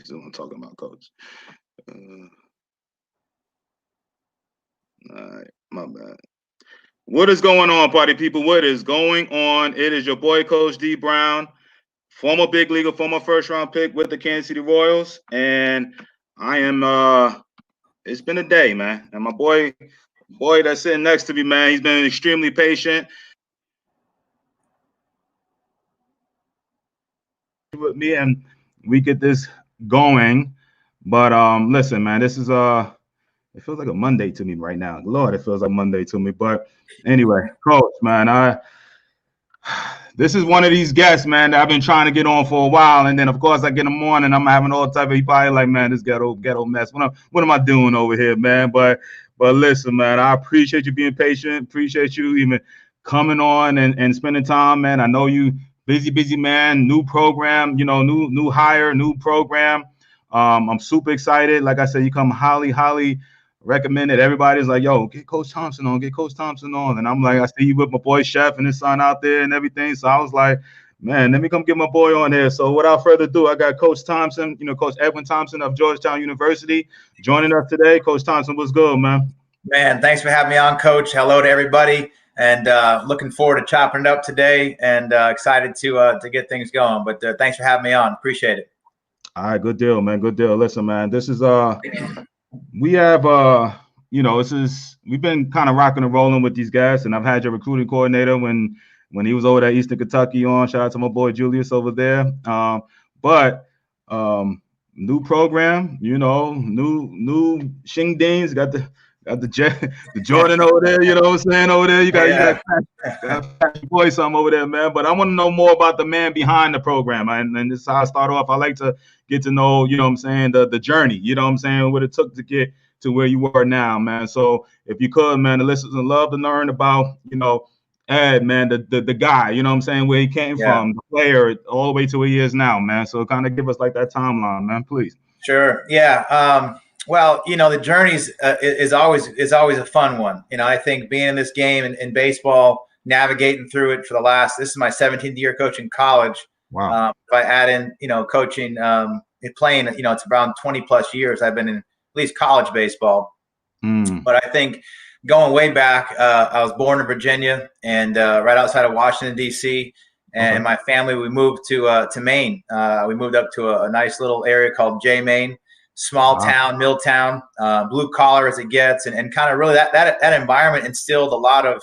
is what I'm talking about, Coach. All right, my bad. What is going on, party people? What is going on? It is your boy, Coach D Brown, former big leaguer, former first-round pick with the Kansas City Royals, and I am. It's been a day, man, and my boy that's sitting next to me, man, he's been extremely patient with me, and we get this going. But listen, man, this is it feels like a Monday to me right now. Lord, it feels like Monday to me. But anyway, Coach, man, this is one of these guests, man, that I've been trying to get on for a while. And then, of course, I get in the morning, I'm having all type of, he probably like, man, this ghetto mess. What am I doing over here, man? But listen, man, I appreciate you being patient. Appreciate you even coming on and spending time, man. I know you busy man, new program, new hire, new program. I'm super excited. Like I said, you come highly recommended. Everybody's like, yo, get Coach Thompson on. And I'm like, I see you with my boy Chef and his son out there and everything. So I was like, man, let me come get my boy on here. So without further ado, I got Coach Thompson, Coach Edwin Thompson of Georgetown University joining us today. Coach Thompson, what's good, man? Man, thanks for having me on, Coach. Hello to everybody. And looking forward to chopping it up today and excited to get things going. But thanks for having me on. Appreciate it. All right, good deal, man. Good deal. Listen, man, this is we have we've been kind of rocking and rolling with these guys, and I've had your recruiting coordinator when he was over at Eastern Kentucky on. Shout out to my boy Julius over there. But new program, new Shing Deans, got the Jordan over there, you know what I'm saying, over there. You got your boy something over there, man. But I want to know more about the man behind the program. And this is how I start off. I like to get to know, you know what I'm saying, the journey, you know what I'm saying, what it took to get to where you are now, man. So if you could, man, the listeners would love to learn about, Ed, man, the guy, you know what I'm saying, where he came from, the player, all the way to where he is now, man. So kind of give us like that timeline, man, please. Sure. Yeah. Well, the journey is always a fun one. I think being in this game in baseball, navigating through it for this is my 17th year coaching college. Wow. If I add in, coaching, playing, it's around 20 plus years I've been in at least college baseball. But I think going way back, I was born in Virginia and right outside of Washington, D.C. And my family, we moved to Maine. We moved up to a nice little area called Maine. Small town, mill town, blue collar as it gets, and kind of really that environment instilled a lot of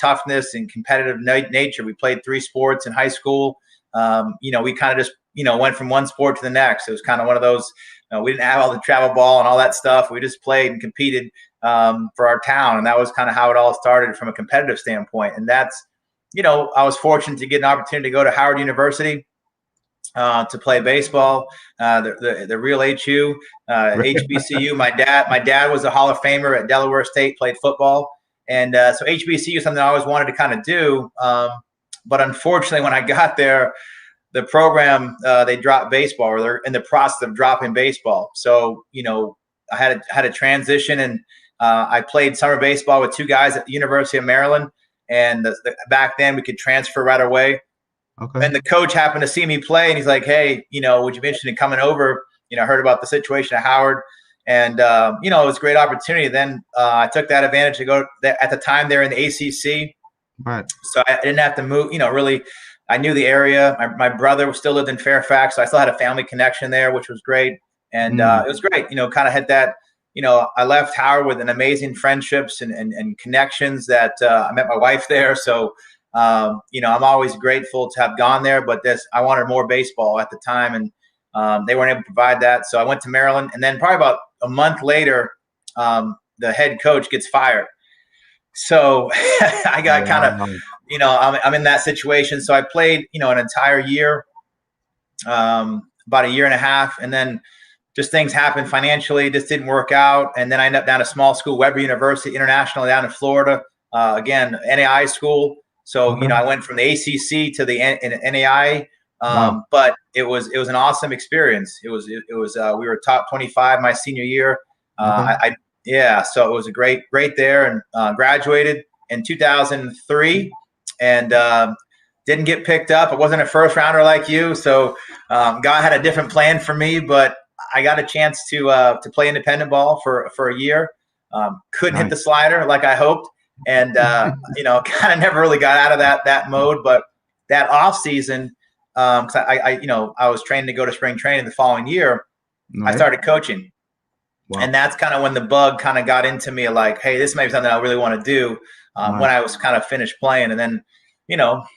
toughness and competitive nature. We played 3 sports in high school. We kind of just went from one sport to the next. It was kind of one of those. We didn't have all the travel ball and all that stuff. We just played and competed for our town, and that was kind of how it all started from a competitive standpoint. And that's, I was fortunate to get an opportunity to go to Howard University. To play baseball, the real HU, HBCU. My dad was a Hall of Famer at Delaware State, played football. And so HBCU is something I always wanted to kind of do. But unfortunately, when I got there, the program, they dropped baseball, or they're in the process of dropping baseball. So, I had to transition, and I played summer baseball with 2 guys at the University of Maryland. And back then we could transfer right away. Okay. And the coach happened to see me play, and he's like, "Hey, would you be interested in coming over? I heard about the situation at Howard, and it was a great opportunity." Then I took that advantage to go. At the time, they're in the ACC, right? So I didn't have to move. Really, I knew the area. My brother still lived in Fairfax, so I still had a family connection there, which was great. And it was great. Kind of had that. I left Howard with an amazing friendships and connections that I met my wife there. So. I'm always grateful to have gone there, but I wanted more baseball at the time, and they weren't able to provide that. So I went to Maryland, and then probably about a month later, the head coach gets fired. So I got kind of, I'm in that situation. So I played, an entire year, about a year and a half, and then just things happened financially. This didn't work out, and then I ended up down at a small school, Weber University International, down in Florida. Again, NAI school. So, I went from the ACC to the NAI, but it was an awesome experience. It was we were top 25 my senior year. So it was a great there, and graduated in 2003. And Didn't get picked up. I wasn't a first rounder like you, so God had a different plan for me. But I got a chance to play independent ball for a year. Couldn't hit the slider like I hoped, and kind of never really got out of that mode. But that off season, because I was trained to go to spring training the following year, I started coaching. Wow. And that's kind of when the bug kind of got into me, like, hey, this may be something I really want to do when I was kind of finished playing. And then,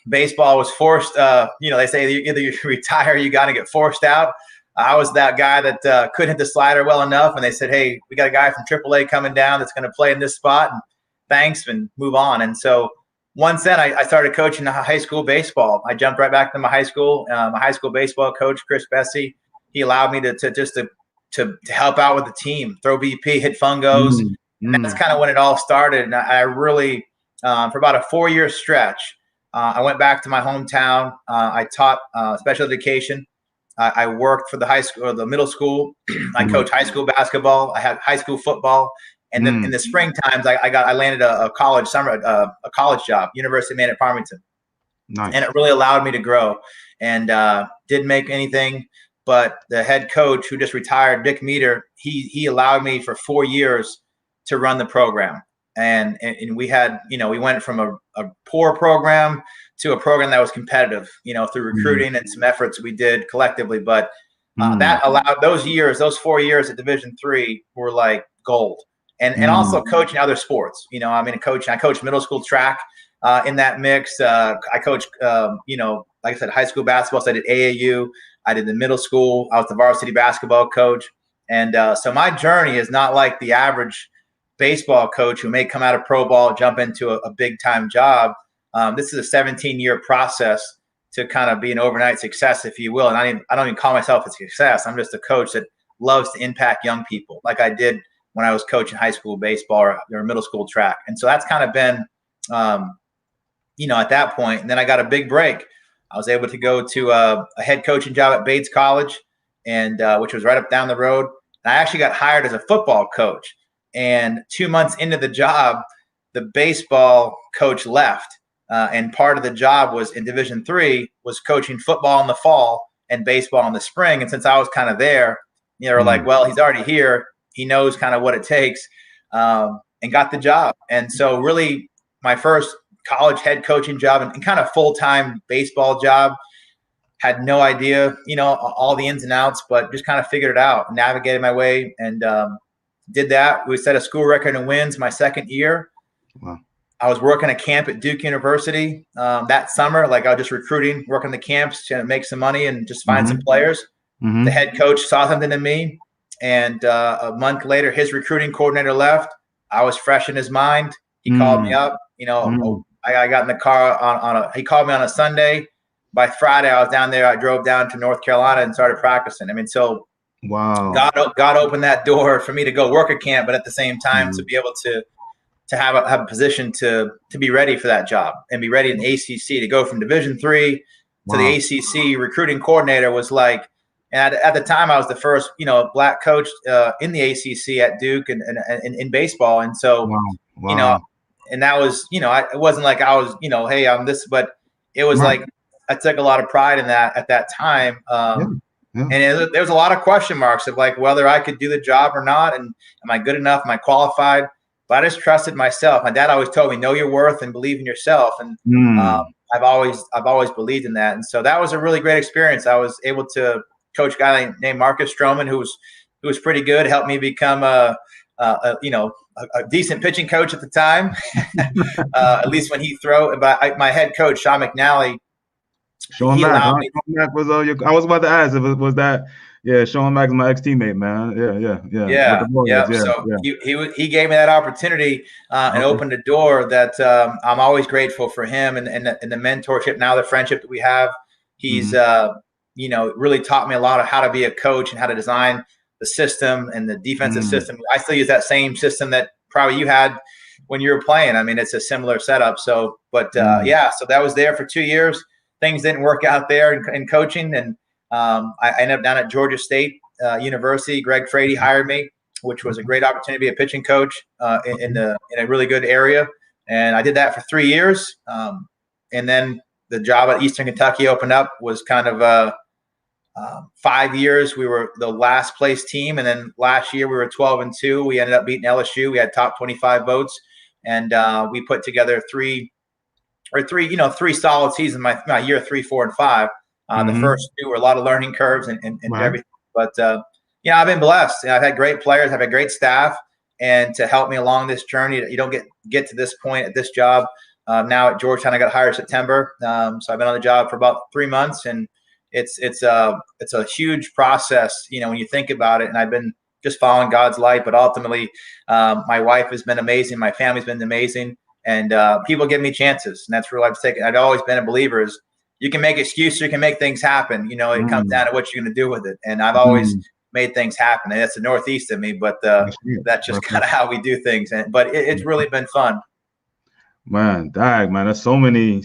baseball was forced. They say either you retire or you got to get forced out. I was that guy that couldn't hit the slider well enough. And they said, hey, we got a guy from AAA coming down that's going to play in this spot. And thanks, and move on. And so once then, I started coaching high school baseball. I jumped right back to my high school. My high school baseball coach, Chris Bessie, he allowed me to help out with the team, throw BP, hit fungos. And that's kind of when it all started. And I really, for about a 4-year stretch, I went back to my hometown. I taught special education. I worked for the high school or the middle school. I coached high school basketball. I had high school football. And then in the spring times, I landed a college job, University of Maine at Farmington. Nice. And it really allowed me to grow. And didn't make anything. But the head coach who just retired, Dick Meter, he allowed me for 4 years to run the program. And we had, we went from a poor program to a program that was competitive, through recruiting and some efforts we did collectively. But that allowed those 4 years at Division III were like gold. And also coaching other sports, I coached middle school track in that mix. I coached, like I said, high school basketball. So I did AAU. I did the middle school. I was the varsity basketball coach. And so my journey is not like the average baseball coach who may come out of pro ball, jump into a big time job. This is a 17-year process to kind of be an overnight success, if you will. And I don't even call myself a success. I'm just a coach that loves to impact young people like I did when I was coaching high school baseball or middle school track. And so that's kind of been, at that point. And then I got a big break. I was able to go to a head coaching job at Bates College, and which was right up down the road. And I actually got hired as a football coach. And 2 months into the job, the baseball coach left. And part of the job was in Division III was coaching football in the fall and baseball in the spring. And since I was kind of there, they were like, well, he's already here. He knows kind of what it takes, and got the job. And so really my first college head coaching job and kind of full-time baseball job, had no idea, all the ins and outs, but just kind of figured it out, navigated my way, and did that. We set a school record in wins my second year. Wow. I was working a camp at Duke University that summer. Like I was just recruiting, working the camps to make some money and just find some players. The head coach saw something in me. And a month later, his recruiting coordinator left. I was fresh in his mind. He called me up. I got in the car he called me on a Sunday. By Friday, I was down there. I drove down to North Carolina and started practicing. Wow. God opened that door for me to go work a camp, but at the same time to be able to have a position to be ready for that job and be ready in the ACC. To go from Division III to the ACC recruiting coordinator was like. And at the time, I was the first, black coach in the ACC at Duke and in baseball. And so, and that was, it wasn't like I was, hey, I'm this, but it was like I took a lot of pride in that at that time. And there was a lot of question marks of like whether I could do the job or not. And am I good enough? Am I qualified? But I just trusted myself. My dad always told me, know your worth and believe in yourself. And I've always believed in that. And so that was a really great experience. I was able to coach a guy named Marcus Stroman, who was pretty good, helped me become a decent pitching coach at the time, at least when he threw. But my head coach, Sean McNally, Sean Mack was I was about to ask if it was that. Yeah, Sean Mack is my ex-teamentmate, man. Yeah. So he gave me that opportunity and opened a door that I'm always grateful for him and the mentorship, now the friendship that we have. He's really taught me a lot of how to be a coach and how to design the system and the defensive system. I still use that same system that probably you had when you were playing. I mean, it's a similar setup. So, but so that was there for 2 years. Things didn't work out there in coaching. And I ended up down at Georgia State University. Greg Frady hired me, which was a great opportunity to be a pitching coach in a really good area. And I did that for 3 years. And then the job at Eastern Kentucky opened up was kind of 5 years. We were the last place team. And then last year we were 12-2. We ended up beating LSU. We had top 25 votes. And we put together three solid seasons, my year 3, 4, and 5. The first 2 were a lot of learning curves and everything. But, I've been blessed. I've had great players. I've had great staff. And to help me along this journey, you don't get to this point at this job. Now at Georgetown, I got hired in September. So I've been on the job for about 3 months, and it's a huge process, when you think about it. And I've been just following God's light, but ultimately, my wife has been amazing. My family's been amazing, and people give me chances, and that's really I've taken. I've always been a believer is you can make excuses, you can make things happen. It comes down to what you're going to do with it, and I've always made things happen. And that's the Northeast of me, but that's just kind of how we do things. But it's really been fun. Man, man, there's so many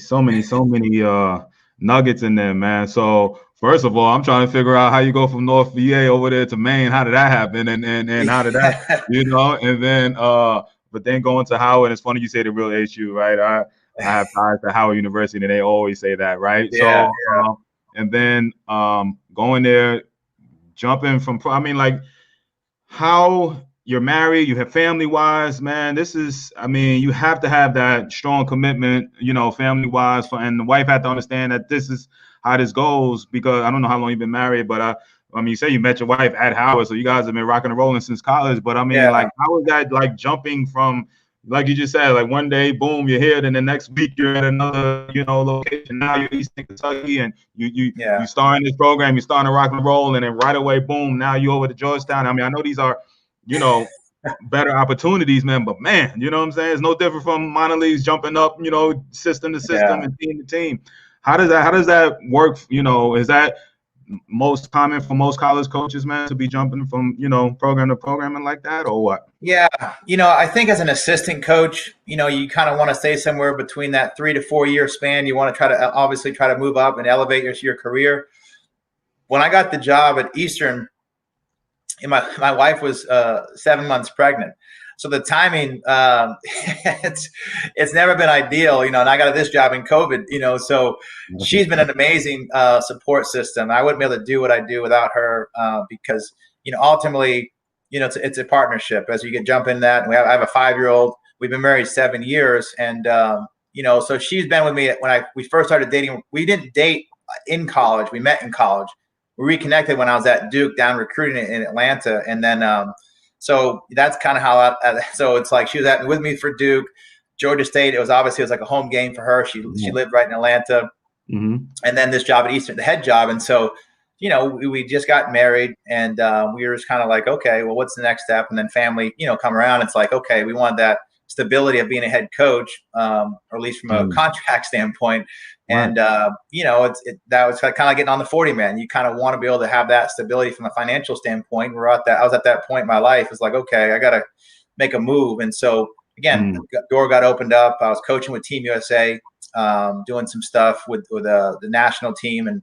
nuggets in there, man. So first of all, I'm trying to figure out how you go from North VA over there to Maine. How did that happen? And how did that, and then but then going to Howard. It's funny you say the real HU, right? I have ties to Howard University, and they always say that, right? Yeah, so and then going there, jumping from, how you're married, you have family wise, man. This is, you have to have that strong commitment, family wise, and the wife had to understand that this is how this goes, because I don't know how long you've been married, but you say you met your wife at Howard, so you guys have been rocking and rolling since college. But how is that jumping from, like you just said, like one day, boom, you're here, then the next week you're at another, location. Now you're Eastern Kentucky, and you starting this program, you're starting to rock and roll, and then right away, boom, now you're over to Georgetown. I know these are, better opportunities, man. But man, you know what I'm saying? It's no different from minor leagues jumping up, system to system and team to team. How does that work? Is that most common for most college coaches, man, to be jumping from, program to program and like that, or what? Yeah. I think as an assistant coach, you kind of want to stay somewhere between that 3 to 4 year span. You want to obviously try to move up and elevate your career. When I got the job at Eastern, and my wife was 7 months pregnant. So the timing, it's never been ideal, and I got this job in COVID, so she's been an amazing support system. I wouldn't be able to do what I do without her because, ultimately, it's a partnership as you jump in that. And I have a 5-year-old. We've been married 7 years. And, so she's been with me when we first started dating. We didn't date in college. We met in college. We reconnected when I was at Duke down recruiting in Atlanta. And then, so that's kind of how so it's like she was with me for Duke, Georgia State. It was like a home game for her. She lived right in Atlanta. And then this job at Eastern, the head job. And so, we just got married, and we were just kind of like, okay, well, what's the next step? And then family, come around. It's like, okay, we want that stability of being a head coach, or at least from a contract standpoint. And, that was kind of getting on the 40-man. You kind of want to be able to have that stability from a financial standpoint. I was at that point in my life. It's like, okay, I got to make a move. And so, again, the door got opened up. I was coaching with Team USA, doing some stuff with the national team, and,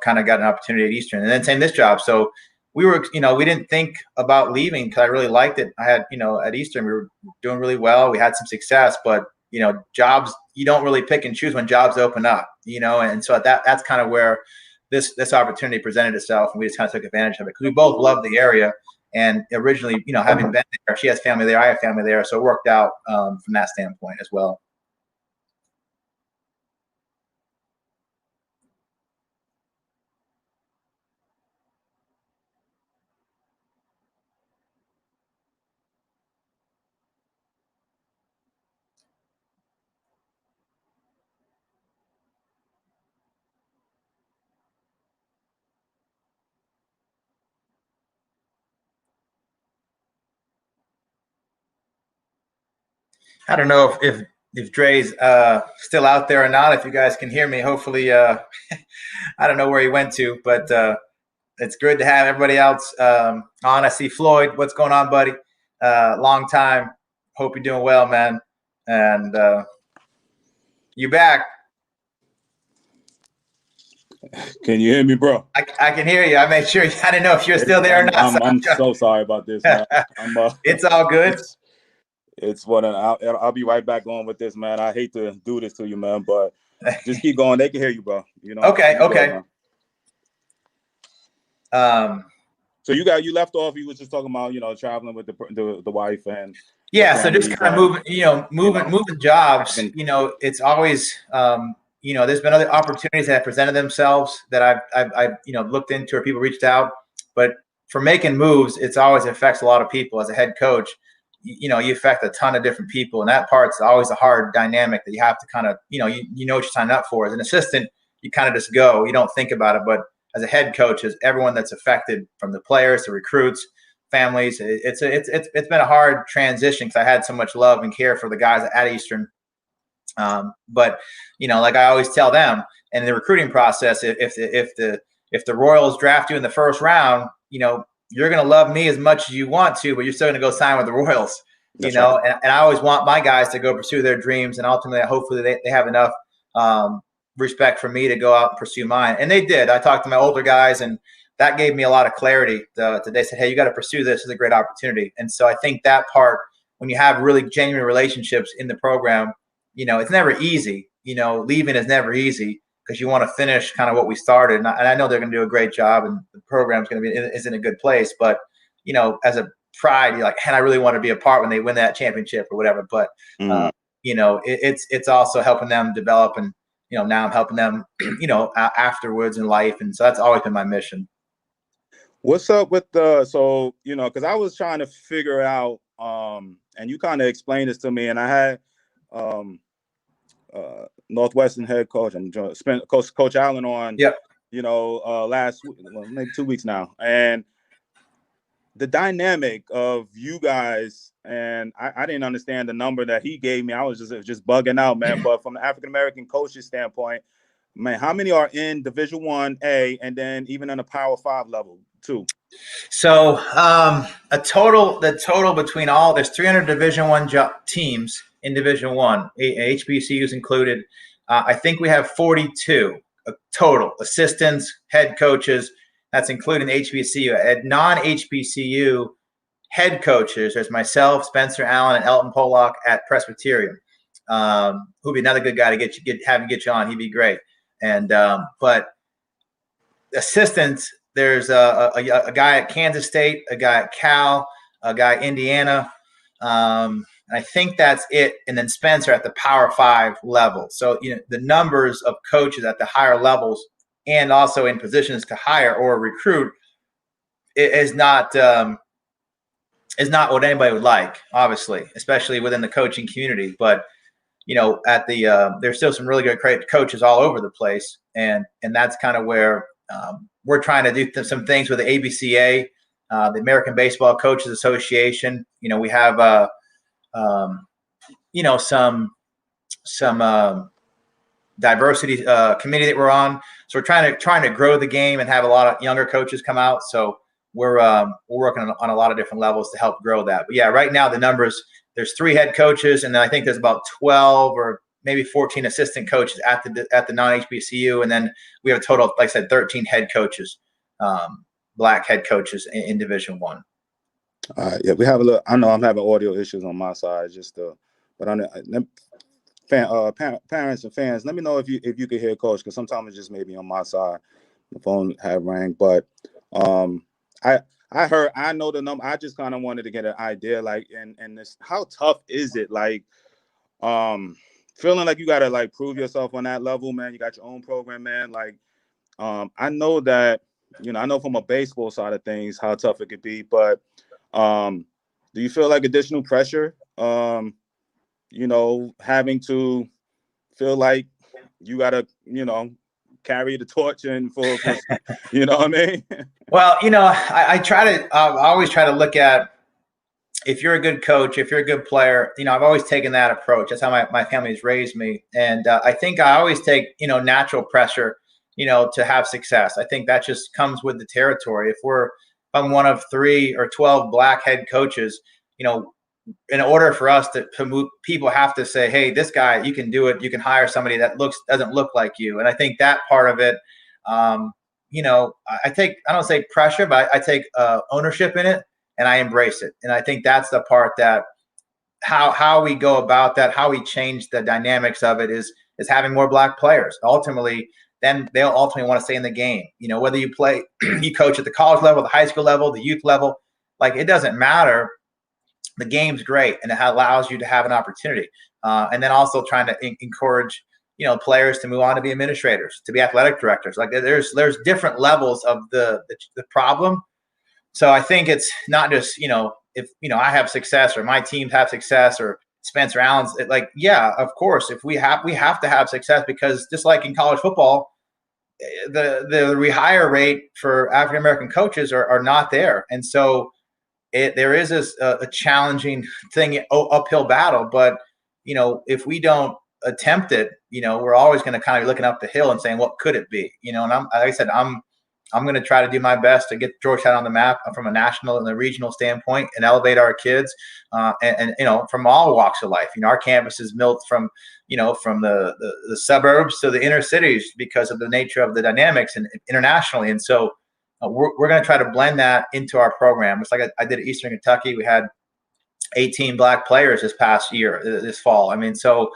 kind of got an opportunity at Eastern, and then same this job. So we were, we didn't think about leaving because I really liked it. I had, at Eastern, we were doing really well. We had some success, but, jobs, you don't really pick and choose when jobs open up, and so that's kind of where this opportunity presented itself, and we just kind of took advantage of it because we both love the area. And originally, having been there, she has family there, I have family there, so it worked out from that standpoint as well. I don't know if Dre's still out there or not. If you guys can hear me, hopefully, I don't know where he went to, but it's good to have everybody else on. I see Floyd. What's going on, buddy? Long time. Hope you're doing well, man. And you back. Can you hear me, bro? I can hear you. I made sure. I didn't know if you're still there or not. I'm so sorry about this. It's all good. It's what I'll be right back on with this, man. I hate to do this to you, man, but just keep going. They can hear you, bro. You know. Okay. So you left off. You was just talking about traveling with the wife and so just kind of moving jobs. It's always there's been other opportunities that have presented themselves that I've looked into or people reached out, but for making moves, it's always affects a lot of people. As a head coach, you affect a ton of different people, and that part's always a hard dynamic that you have to kind of you know what you're signing up for. As an assistant, you kind of just go, you don't think about it, but as a head coach, as everyone that's affected, from the players to recruits, families, it's been a hard transition because I had so much love and care for the guys at Eastern. But like I always tell them in the recruiting process, if the Royals draft you in the first round, you're going to love me as much as you want to, but you're still going to go sign with the Royals, Right. And I always want my guys to go pursue their dreams. And ultimately, hopefully they have enough respect for me to go out and pursue mine. And they did. I talked to my older guys, and that gave me a lot of clarity. They said, hey, you got to pursue this. It's a great opportunity. And so I think that part, when you have really genuine relationships in the program, it's never easy. Leaving is never easy because you want to finish kind of what we started. And I know they're going to do a great job, and the program's going to is in a good place. But, as a pride, you're like, and I really want to be a part when they win that championship or whatever. But, it's also helping them develop. And, now I'm helping them, afterwards in life. And so that's always been my mission. What's up with so, because I was trying to figure out, and you kind of explained this to me, and I had Northwestern head coach, Coach Allen on, last week, maybe 2 weeks now. And the dynamic of you guys, and I didn't understand the number that he gave me. I was just bugging out, man. But from the African-American coaches standpoint, man, how many are in Division I-A and then even in a Power 5 level too? So the total between all, there's 300 Division I teams in Division I, HBCUs included. I think we have 42 total assistants, head coaches. That's including HBCU. At non-HBCU head coaches, there's myself, Spencer Allen, and Elton Pollock at Presbyterian, who'd be another good guy to get you on. He'd be great. And but assistants, there's a guy at Kansas State, a guy at Cal, a guy at Indiana. I think that's it. And then Spencer at the Power 5 level. So, the numbers of coaches at the higher levels and also in positions to hire or recruit is not what anybody would like, obviously, especially within the coaching community. But, at the there's still some really good coaches all over the place. And that's kind of where we're trying to do some things with the ABCA, the American Baseball Coaches Association. We have some diversity committee that we're on. So we're trying to grow the game and have a lot of younger coaches come out. So we're working on a lot of different levels to help grow that. But yeah, right now the numbers, there's 3 head coaches, and then I think there's about 12 or maybe 14 assistant coaches at the non-HBCU, and then we have a total of, like I said, 13 head coaches, black head coaches in Division I. Yeah, we have a little. I know I'm having audio issues on my side, but on parents and fans, let me know if you could hear Coach, because sometimes it's just maybe on my side. The phone had rang, but I know the number. I just kind of wanted to get an idea, like, and this, how tough is it, like, feeling like you gotta like prove yourself on that level, man. You got your own program, man. Like, I know that, I know from a baseball side of things how tough it could be, but do you feel like additional pressure? Having to feel like you gotta, carry the torch and for you know what I mean? Well, I always try to look at, if you're a good coach, if you're a good player, I've always taken that approach. That's how my family's raised me. And I think I always take, natural pressure, to have success. I think that just comes with the territory. If I'm one of 3 or 12 black head coaches, in order for us to move, people have to say, hey, this guy, you can do it. You can hire somebody that doesn't look like you. And I think that part of it, I don't say pressure, but I take ownership in it, and I embrace it. And I think that's the part that how we go about that, how we change the dynamics of it is having more black players. Ultimately, then they'll ultimately want to stay in the game. Whether you play, you coach at the college level, the high school level, the youth level, like it doesn't matter. The game's great, and it allows you to have an opportunity. And then also trying to encourage, players to move on to be administrators, to be athletic directors. Like there's different levels of the problem. So I think it's not just, if, I have success or my teams have success or Spencer Allen's, yeah, of course, if we have to have success, because just like in college football, the rehire rate for African-American coaches are not there. And so there is a challenging thing, uphill battle, but, if we don't attempt it, we're always going to kind of be looking up the hill and saying, what could it be? And like I said, I'm going to try to do my best to get Georgetown on the map from a national and a regional standpoint and elevate our kids, and from all walks of life. Our campus is built from the suburbs to the inner cities because of the nature of the dynamics and internationally. And so we're going to try to blend that into our program. It's like I did at Eastern Kentucky. We had 18 black players this fall. I mean, so,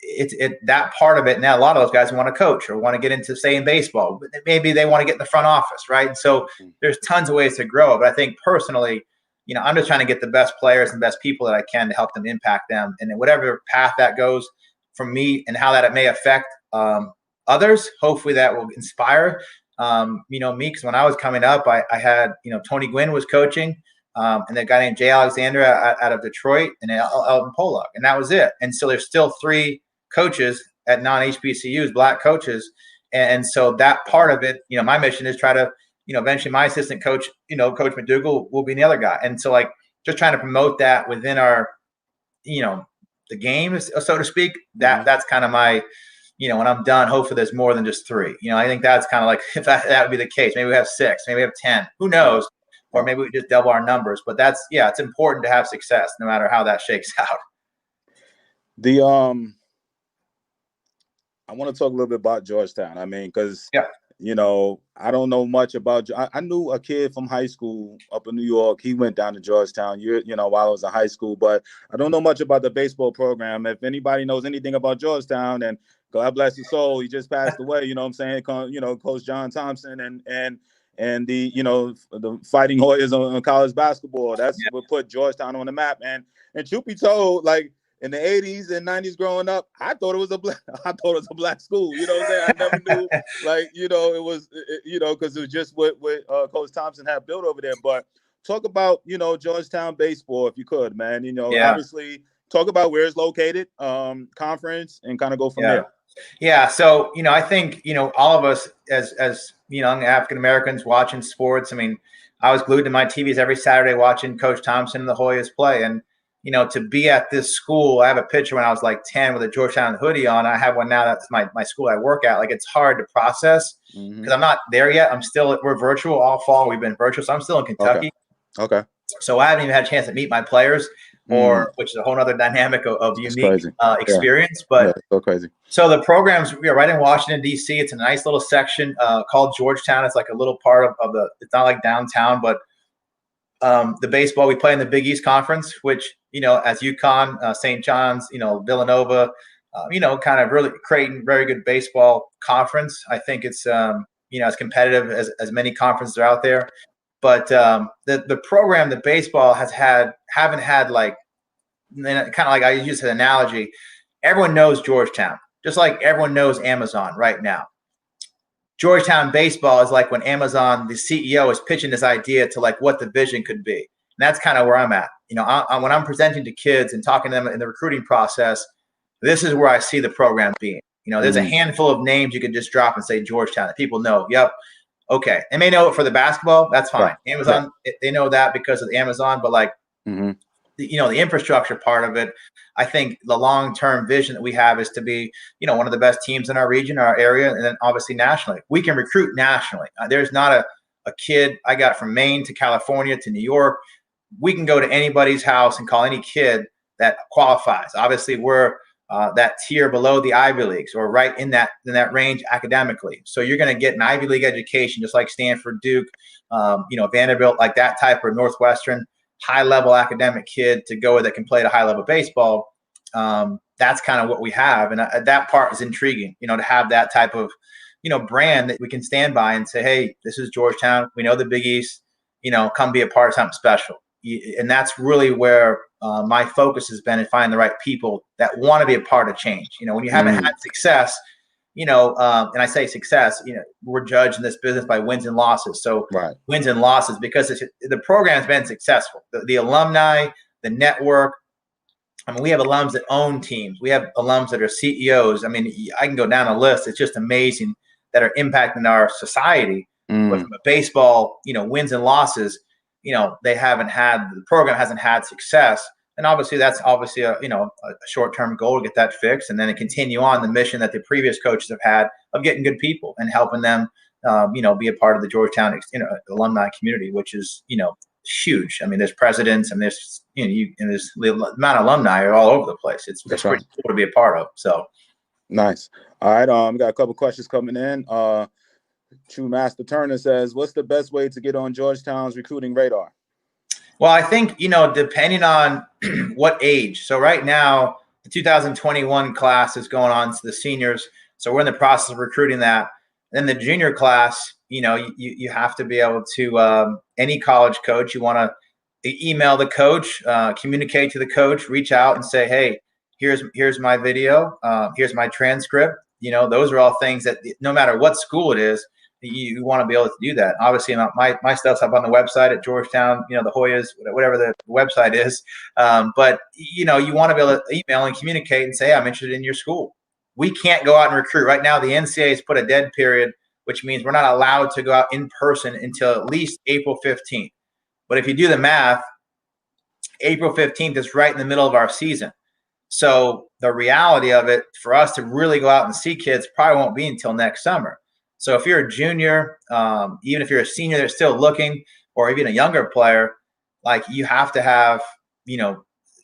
it's that part of it. Now, a lot of those guys want to coach or want to get into, say, in baseball, but maybe they want to get in the front office, right? And so there's tons of ways to grow. But I think personally, I'm just trying to get the best players and best people that I can to help them impact them. And whatever path that goes from me and how that it may affect others, hopefully that will inspire, me, because when I was coming up, I had, Tony Gwynn was coaching. And a guy named Jay Alexander out of Detroit, and Elton Pollock, and that was it. And so there's still 3 coaches at non-HBCUs, black coaches, and so that part of it, my mission is try to, eventually my assistant coach, Coach McDougal will be the other guy, and so just trying to promote that within our, the game, so to speak. That's kind of my, when I'm done, hopefully there's more than just 3. I think that's kind of like, if that would be the case, maybe we have 6, maybe we have 10, who knows. Or maybe we just double our numbers, but it's important to have success no matter how that shakes out. I want to talk a little bit about Georgetown. I mean, because, I don't know much about, I knew a kid from high school up in New York. He went down to Georgetown, while I was in high school, but I don't know much about the baseball program. If anybody knows anything about Georgetown, and God bless his soul, he just passed away, you know what I'm saying? Coach John Thompson and the the Fighting Hoyas on college basketball. That's what put Georgetown on the map. And truth be told, like in the 80s and 90s growing up, I thought it was a black school. You know what I'm saying? I never knew, it was, because it was just what Coach Thompson had built over there. But talk about, Georgetown baseball, if you could, man. Obviously talk about where it's located, conference, and kind of go from there. Yeah. So, I think, all of us as young African-Americans watching sports, I mean, I was glued to my TVs every Saturday watching Coach Thompson and the Hoyas play. And, to be at this school, I have a picture when I was like 10 with a Georgetown hoodie on. I have one now. That's my school I work at. Like, it's hard to process because I'm not there yet. We're virtual all fall. We've been virtual. So I'm still in Kentucky. Okay. So I haven't even had a chance to meet my players. Which is a whole other dynamic of unique experience. Yeah. But so crazy. So the programs, we are right in Washington, D.C. It's a nice little section called Georgetown. It's like a little part of it's not like downtown, but the baseball, we play in the Big East Conference, which, as UConn, St. John's, Villanova, kind of really Creighton, very good baseball conference. I think it's, as competitive as many conferences are out there. But the program, the baseball haven't had like, kind of like I use an analogy, everyone knows Georgetown, just like everyone knows Amazon right now. Georgetown baseball is like when Amazon, the CEO, is pitching this idea to like what the vision could be. And that's kind of where I'm at. When I'm presenting to kids and talking to them in the recruiting process, this is where I see the program being. There's a handful of names you could just drop and say Georgetown that people know. Yep. Okay. They may know it for the basketball. That's fine. Yeah. Amazon, they know that because of Amazon, but like, the infrastructure part of it, I think the long-term vision that we have is to be, one of the best teams in our region, our area, and then obviously nationally. We can recruit nationally. There's not a kid I got from Maine to California to New York. We can go to anybody's house and call any kid that qualifies. Obviously, we're that tier below the Ivy Leagues or right in that range academically. So you're going to get an Ivy League education, just like Stanford, Duke, Vanderbilt, like that type, or Northwestern. high-level academic kid to go that can play at a high level baseball. That's kind of what we have. And that part is intriguing, to have that type of, brand that we can stand by and say, hey, this is Georgetown. We know the Big East, come be a part of something special. And that's really where my focus has been, in finding the right people that want to be a part of change. When you haven't had success, and I say success, we're judged in this business by wins and losses. So wins and losses, because the program has been successful. The alumni, the network. I mean, we have alums that own teams. We have alums that are CEOs. I mean, I can go down a list. It's just amazing that are impacting our society. But from a baseball, wins and losses, the program hasn't had success. And obviously that's a short-term goal to get that fixed, and then to continue on the mission that the previous coaches have had of getting good people and helping them, be a part of the Georgetown, alumni community, which is, huge. I mean, there's presidents and there's, and there's the amount of alumni are all over the place. It's pretty cool to be a part of. So nice. All right. We got a couple questions coming in. True Master Turner says, what's the best way to get on Georgetown's recruiting radar? Well, I think, depending on what age. So right now, the 2021 class is going on to the seniors. So we're in the process of recruiting that. Then the junior class, you have to be able to, any college coach, you want to email the coach, communicate to the coach, reach out and say, hey, here's my video, here's my transcript. Those are all things that no matter what school it is, you want to be able to do that. Obviously, my stuff's up on the website at Georgetown, the Hoyas, whatever the website is. But, you want to be able to email and communicate and say, hey, I'm interested in your school. We can't go out and recruit. Right now, the NCAA has put a dead period, which means we're not allowed to go out in person until at least April 15th. But if you do the math, April 15th is right in the middle of our season. So the reality of it, for us to really go out and see kids, probably won't be until next summer. So if you're a junior, even if you're a senior that's still looking, or even a younger player, like, you have to have,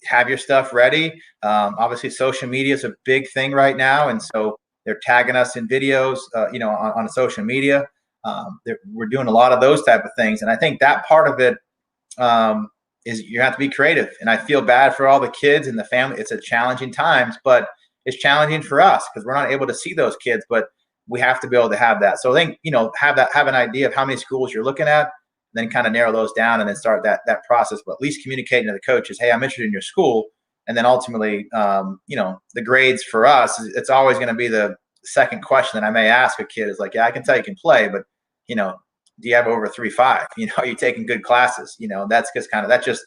have your stuff ready. Obviously, social media is a big thing right now. And so they're tagging us in videos, on social media. We're doing a lot of those type of things. And I think that part of it is you have to be creative. And I feel bad for all the kids and the family. It's a challenging times, but it's challenging for us because we're not able to see those kids. But we have to be able to have that. So I think, have an idea of how many schools you're looking at, then kind of narrow those down and then start that process. But at least communicating to the coaches, hey, I'm interested in your school. And then ultimately, the grades for us, it's always going to be the second question that I may ask a kid is like, yeah, I can tell you can play, but, do you have over 3.5? Are you taking good classes? That's just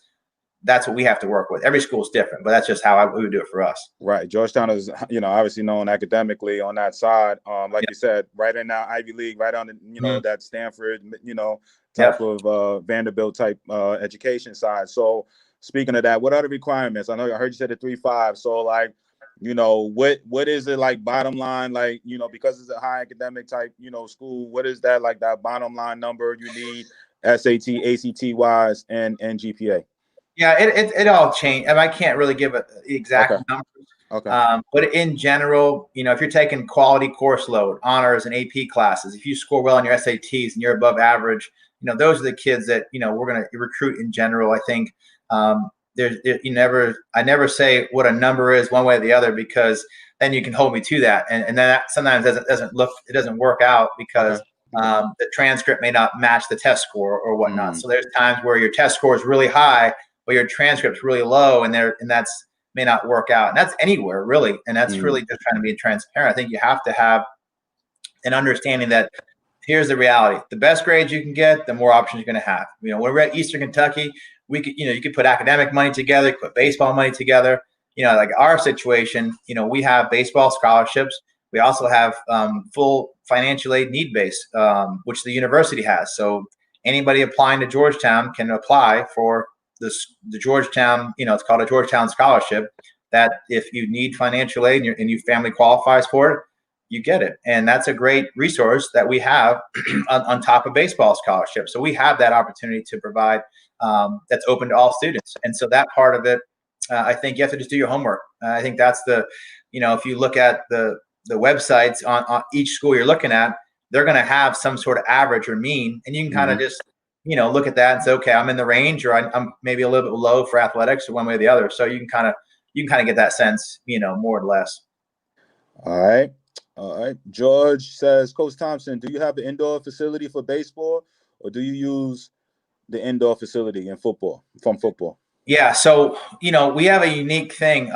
that's what we have to work with. Every school is different, but that's just how we would do it for us. Right. Georgetown is, obviously known academically on that side. Like you said, right in now, Ivy League, right on the, that Stanford, type of Vanderbilt type education side. So speaking of that, what are the requirements? I heard you said the 3.5. So like, what is it like bottom line? Like, because it's a high academic type, school, what is that like that bottom line number you need SAT, ACT wise and GPA? Yeah, it all changed. I can't really give the exact numbers. Okay. But in general, if you're taking quality course load, honors and AP classes, if you score well on your SATs and you're above average, those are the kids that, we're going to recruit in general. I think I never say what a number is one way or the other, because then you can hold me to that. And then that sometimes it doesn't work out because the transcript may not match the test score or whatnot. So there's times where your test score is really high, but your transcript's really low, and that's may not work out. And that's anywhere really. And that's really just trying to be transparent. I think you have to have an understanding that here's the reality. The best grades you can get, the more options you're going to have. When we're at Eastern Kentucky, we could, you could put academic money together, you could put baseball money together. Like our situation, we have baseball scholarships. We also have full financial aid need base, which the university has. So anybody applying to Georgetown can apply for the Georgetown, it's called a Georgetown scholarship, that if you need financial aid and your family qualifies for it, you get it. And that's a great resource that we have on top of baseball scholarships. So we have that opportunity to provide that's open to all students. And so that part of it, I think you have to just do your homework. I think that's if you look at the websites on each school you're looking at, they're going to have some sort of average or mean, and you can kind of just look at that and say, okay, I'm in the range, or I'm maybe a little bit low for athletics, or one way or the other. So you can kind of get that sense, more or less. All right. George says, Coach Thompson, do you have an indoor facility for baseball, or do you use the indoor facility in football, from football? Yeah. So, we have a unique thing.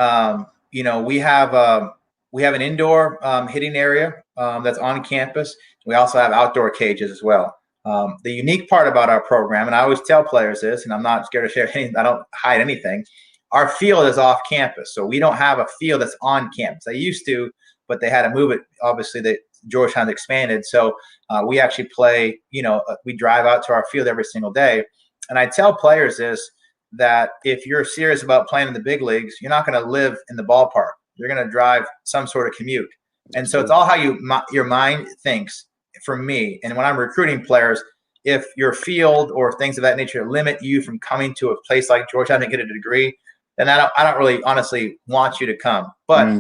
We have an indoor hitting area that's on campus. We also have outdoor cages as well. The unique part about our program, and I always tell players this, and I'm not scared to share anything, I don't hide anything. Our field is off campus. So we don't have a field that's on campus. They used to, but they had to move it. Obviously, Georgetown expanded. So we actually play, we drive out to our field every single day. And I tell players this, that if you're serious about playing in the big leagues, you're not going to live in the ballpark. You're going to drive some sort of commute. And so it's all how your mind thinks for me. And when I'm recruiting players, if your field or things of that nature limit you from coming to a place like Georgetown to get a degree, then I don't really honestly want you to come. But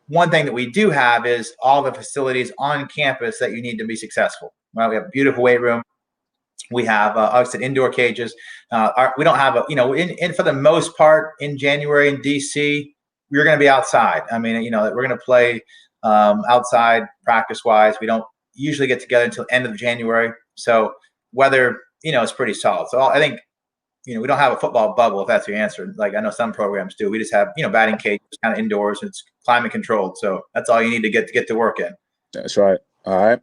one thing that we do have is all the facilities on campus that you need to be successful. Right? We have a beautiful weight room. We have, like I said, indoor cages. We don't have for the most part in January in DC, we're going to be outside. I mean, we're going to play outside practice-wise. We don't usually get together until end of January. So weather, is pretty solid. So I think, we don't have a football bubble, if that's your answer. Like I know some programs do. We just have, batting cages kind of indoors. And it's climate controlled. So that's all you need to get to work in. That's right. All right.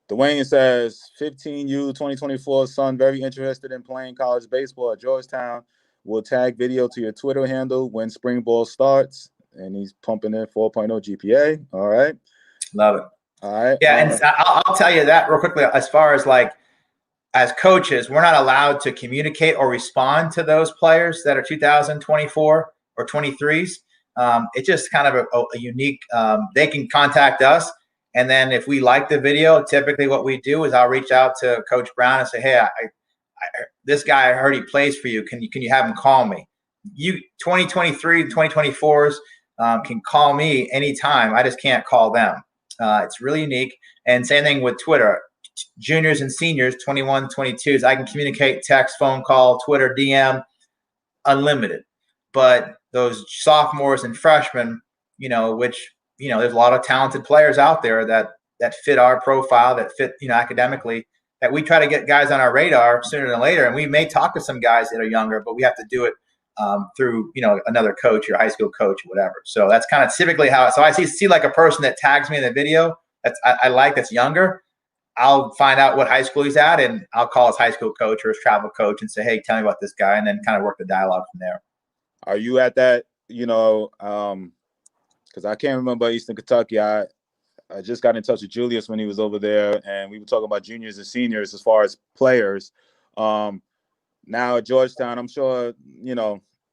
Dwayne says, 15U 2024 son, very interested in playing college baseball at Georgetown. Will tag video to your Twitter handle when spring ball starts. And he's pumping in 4.0 GPA. All right. Love it. All right. Yeah, and I'll tell you that real quickly. As far as as coaches, we're not allowed to communicate or respond to those players that are 2024 or 23s. It's just kind of a unique. They can contact us, and then if we like the video, typically what we do is I'll reach out to Coach Brown and say, "Hey, this guy, I heard he plays for you. Can you have him call me? You 2023, 2024s can call me anytime. I just can't call them. It's really unique. And same thing with Twitter. Juniors and seniors, 21, 22s, I can communicate, text, phone call, Twitter, DM, unlimited. But those sophomores and freshmen, which, there's a lot of talented players out there that fit our profile, that fit, academically, that we try to get guys on our radar sooner than later. And we may talk to some guys that are younger, but we have to do it through, another coach, your high school coach, or whatever. So that's kind of typically how. So I see like a person that tags me in the video that's younger. I'll find out what high school he's at, and I'll call his high school coach or his travel coach and say, "Hey, tell me about this guy," and then kind of work the dialogue from there. Are you at that? Because I can't remember Eastern Kentucky. I just got in touch with Julius when he was over there, and we were talking about juniors and seniors as far as players. Now at Georgetown, I'm sure,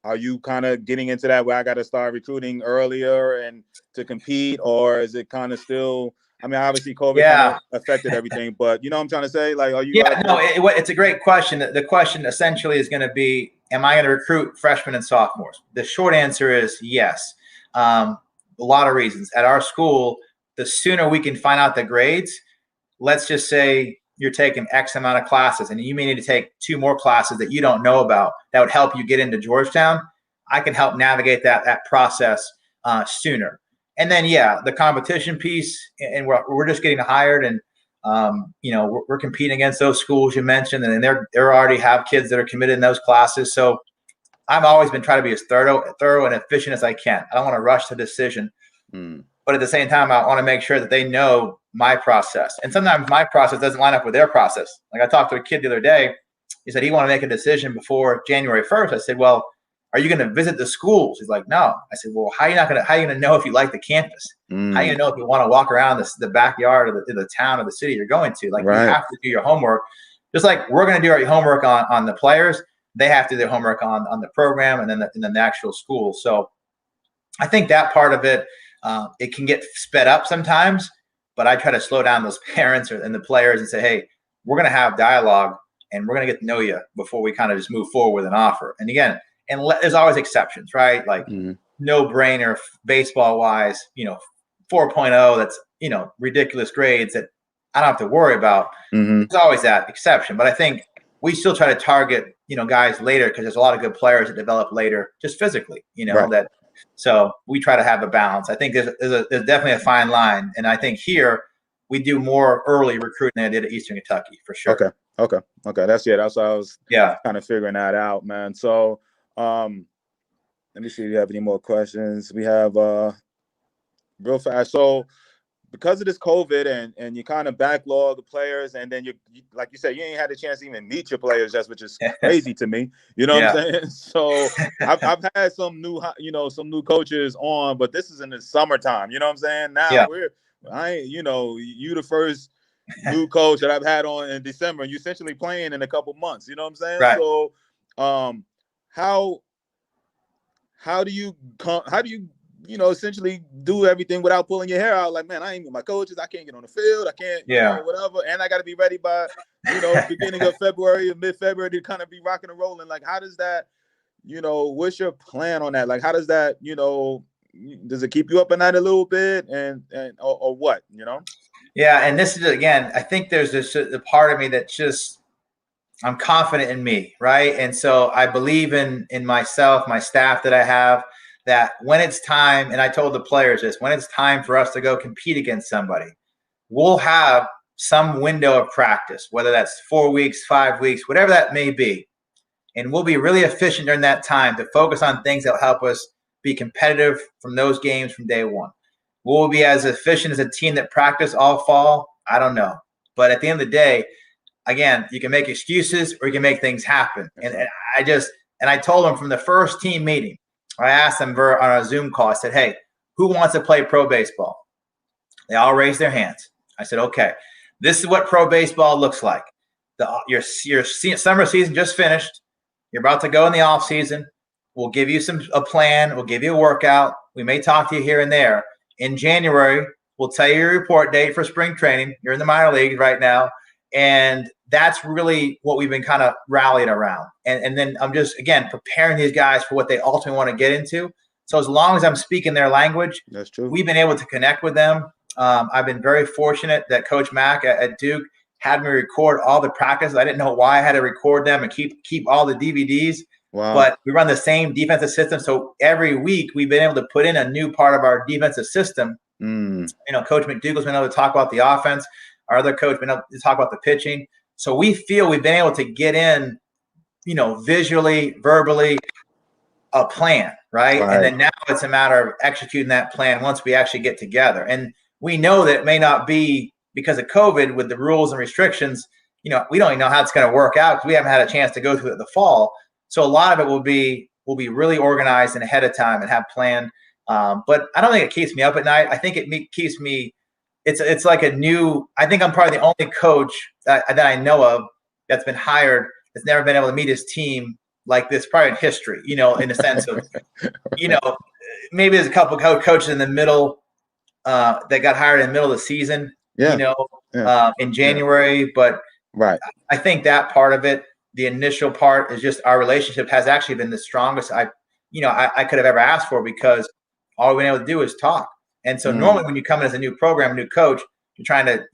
are you kind of getting into that where I got to start recruiting earlier and to compete, or is it kind of still? I mean, obviously COVID kind of affected everything, but what I'm trying to say? Like, are you? Yeah, no, it's a great question. The question essentially is going to be, am I going to recruit freshmen and sophomores? The short answer is yes. A lot of reasons. At our school, the sooner we can find out the grades, let's just say you're taking X amount of classes and you may need to take 2 more classes that you don't know about that would help you get into Georgetown. I can help navigate that process sooner. And then, the competition piece, and we're just getting hired, and we're competing against those schools you mentioned, and they already have kids that are committed in those classes. So I've always been trying to be as thorough and efficient as I can. I don't want to rush the decision, but at the same time, I want to make sure that they know my process. And sometimes my process doesn't line up with their process. Like I talked to a kid the other day. He said he wanted to make a decision before January 1st. I said, well, are you going to visit the schools? He's like, no. I said, well, how are you going to know if you like the campus? How are you going to know if you want to walk around the backyard of the town or the city you're going to? Like, right. You have to do your homework. Just like we're going to do our homework on the players, they have to do their homework on the program and then the actual school. So I think that part of it, it can get sped up sometimes, but I try to slow down those parents and the players and say, hey, we're going to have dialogue and we're going to get to know you before we kind of just move forward with an offer. And again, there's always exceptions, right? Like no brainer baseball wise, 4.0, that's, ridiculous grades that I don't have to worry about. There's always that exception, but I think we still try to target, guys later because there's a lot of good players that develop later just physically, that. So we try to have a balance. I think there's definitely a fine line. And I think here we do more early recruiting than I did at Eastern Kentucky for sure. Okay. That's what I was kind of figuring that out, man. So let me see if you have any more questions. We have real fast. So because of this COVID and you kind of backlog the players, and then you like you said, you ain't had a chance to even meet your players, which is crazy to me. You know what I'm saying? So I've had some new coaches on, but this is in the summertime. You know what I'm saying? Now you the first new coach that I've had on in December, and you essentially playing in a couple months. You know what I'm saying? Right. So how do you essentially do everything without pulling your hair out? Like, man, I ain't with my coaches. I can't get on the field. I can't, whatever. And I got to be ready by, beginning of February or mid-February to kind of be rocking and rolling. Like, how does that, what's your plan on that? Like, how does that, does it keep you up at night a little bit or what, Yeah. And this is, again, I think there's a part of me that just, I'm confident in me. Right. And so I believe in myself, my staff that I have, that when it's time, and I told the players this, when it's time for us to go compete against somebody, we'll have some window of practice, whether that's 4 weeks, 5 weeks, whatever that may be. And we'll be really efficient during that time to focus on things that will help us be competitive from those games from day one. Will we be as efficient as a team that practice all fall? I don't know. But at the end of the day, again, you can make excuses or you can make things happen. And I told them from the first team meeting, I asked them on a Zoom call, I said, hey, who wants to play pro baseball? They all raised their hands. I said, okay, this is what pro baseball looks like. Your summer season just finished. You're about to go in the off season. We'll give you a plan. We'll give you a workout. We may talk to you here and there. In January, we'll tell you your report date for spring training. You're in the minor leagues right now. And that's really what we've been kind of rallied around. And then I'm just, again, preparing these guys for what they ultimately want to get into. So as long as I'm speaking their language, that's true. We've been able to connect with them. I've been very fortunate that Coach Mack at Duke had me record all the practices. I didn't know why I had to record them and keep all the DVDs. Wow. But we run the same defensive system. So every week we've been able to put in a new part of our defensive system. Coach McDougal's been able to talk about the offense. Our other coach been able to talk about the pitching. So we feel we've been able to get in, visually, verbally, a plan, right? And then now it's a matter of executing that plan once we actually get together. And we know that it may not be because of COVID with the rules and restrictions, we don't even know how it's going to work out because we haven't had a chance to go through it in the fall. So a lot of it will be really organized and ahead of time and have planned. But I don't think it keeps me up at night. I think it keeps me. It's like a new. I think I'm probably the only coach that I know of that's been hired that's never been able to meet his team like this, probably in history. In the sense of, maybe there's a couple of coaches in the middle that got hired in the middle of the season. In January, but I think that part of it, the initial part, is just our relationship has actually been the strongest I could have ever asked for because all we've been able to do is talk. And so normally when you come in as a new program, new coach, you're trying to,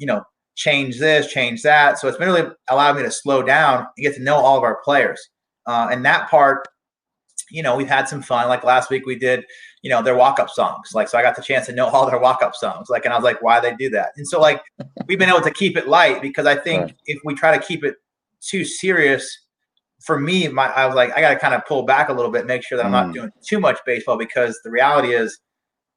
change this, change that. So it's been really allowed me to slow down and get to know all of our players. And that part, we've had some fun. Like last week we did, their walk-up songs. Like, so I got the chance to know all their walk-up songs. Like, and I was like, why they do that? And so like, we've been able to keep it light because I think if we try to keep it too serious, for me, I was like, I got to kind of pull back a little bit, make sure that I'm not doing too much baseball because the reality is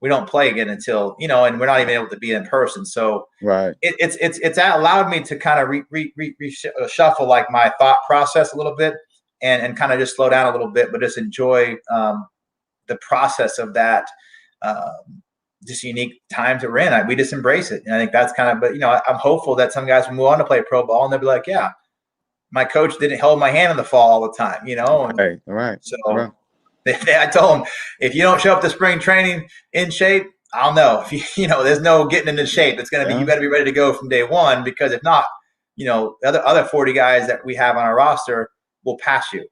we don't play again until, and we're not even able to be in person. So it's allowed me to kind of reshuffle like my thought process a little bit and kind of just slow down a little bit, but just enjoy the process of that, just unique times that we're in. We just embrace it. And I think that's kind of, but I'm hopeful that some guys will move on to play pro ball and they'll be like, yeah, my coach didn't hold my hand in the fall all the time, So I told him, if you don't show up to spring training in shape, I'll know. If there's no getting into shape. It's going to be, you better be ready to go from day one, because if not, the other 40 guys that we have on our roster will pass you.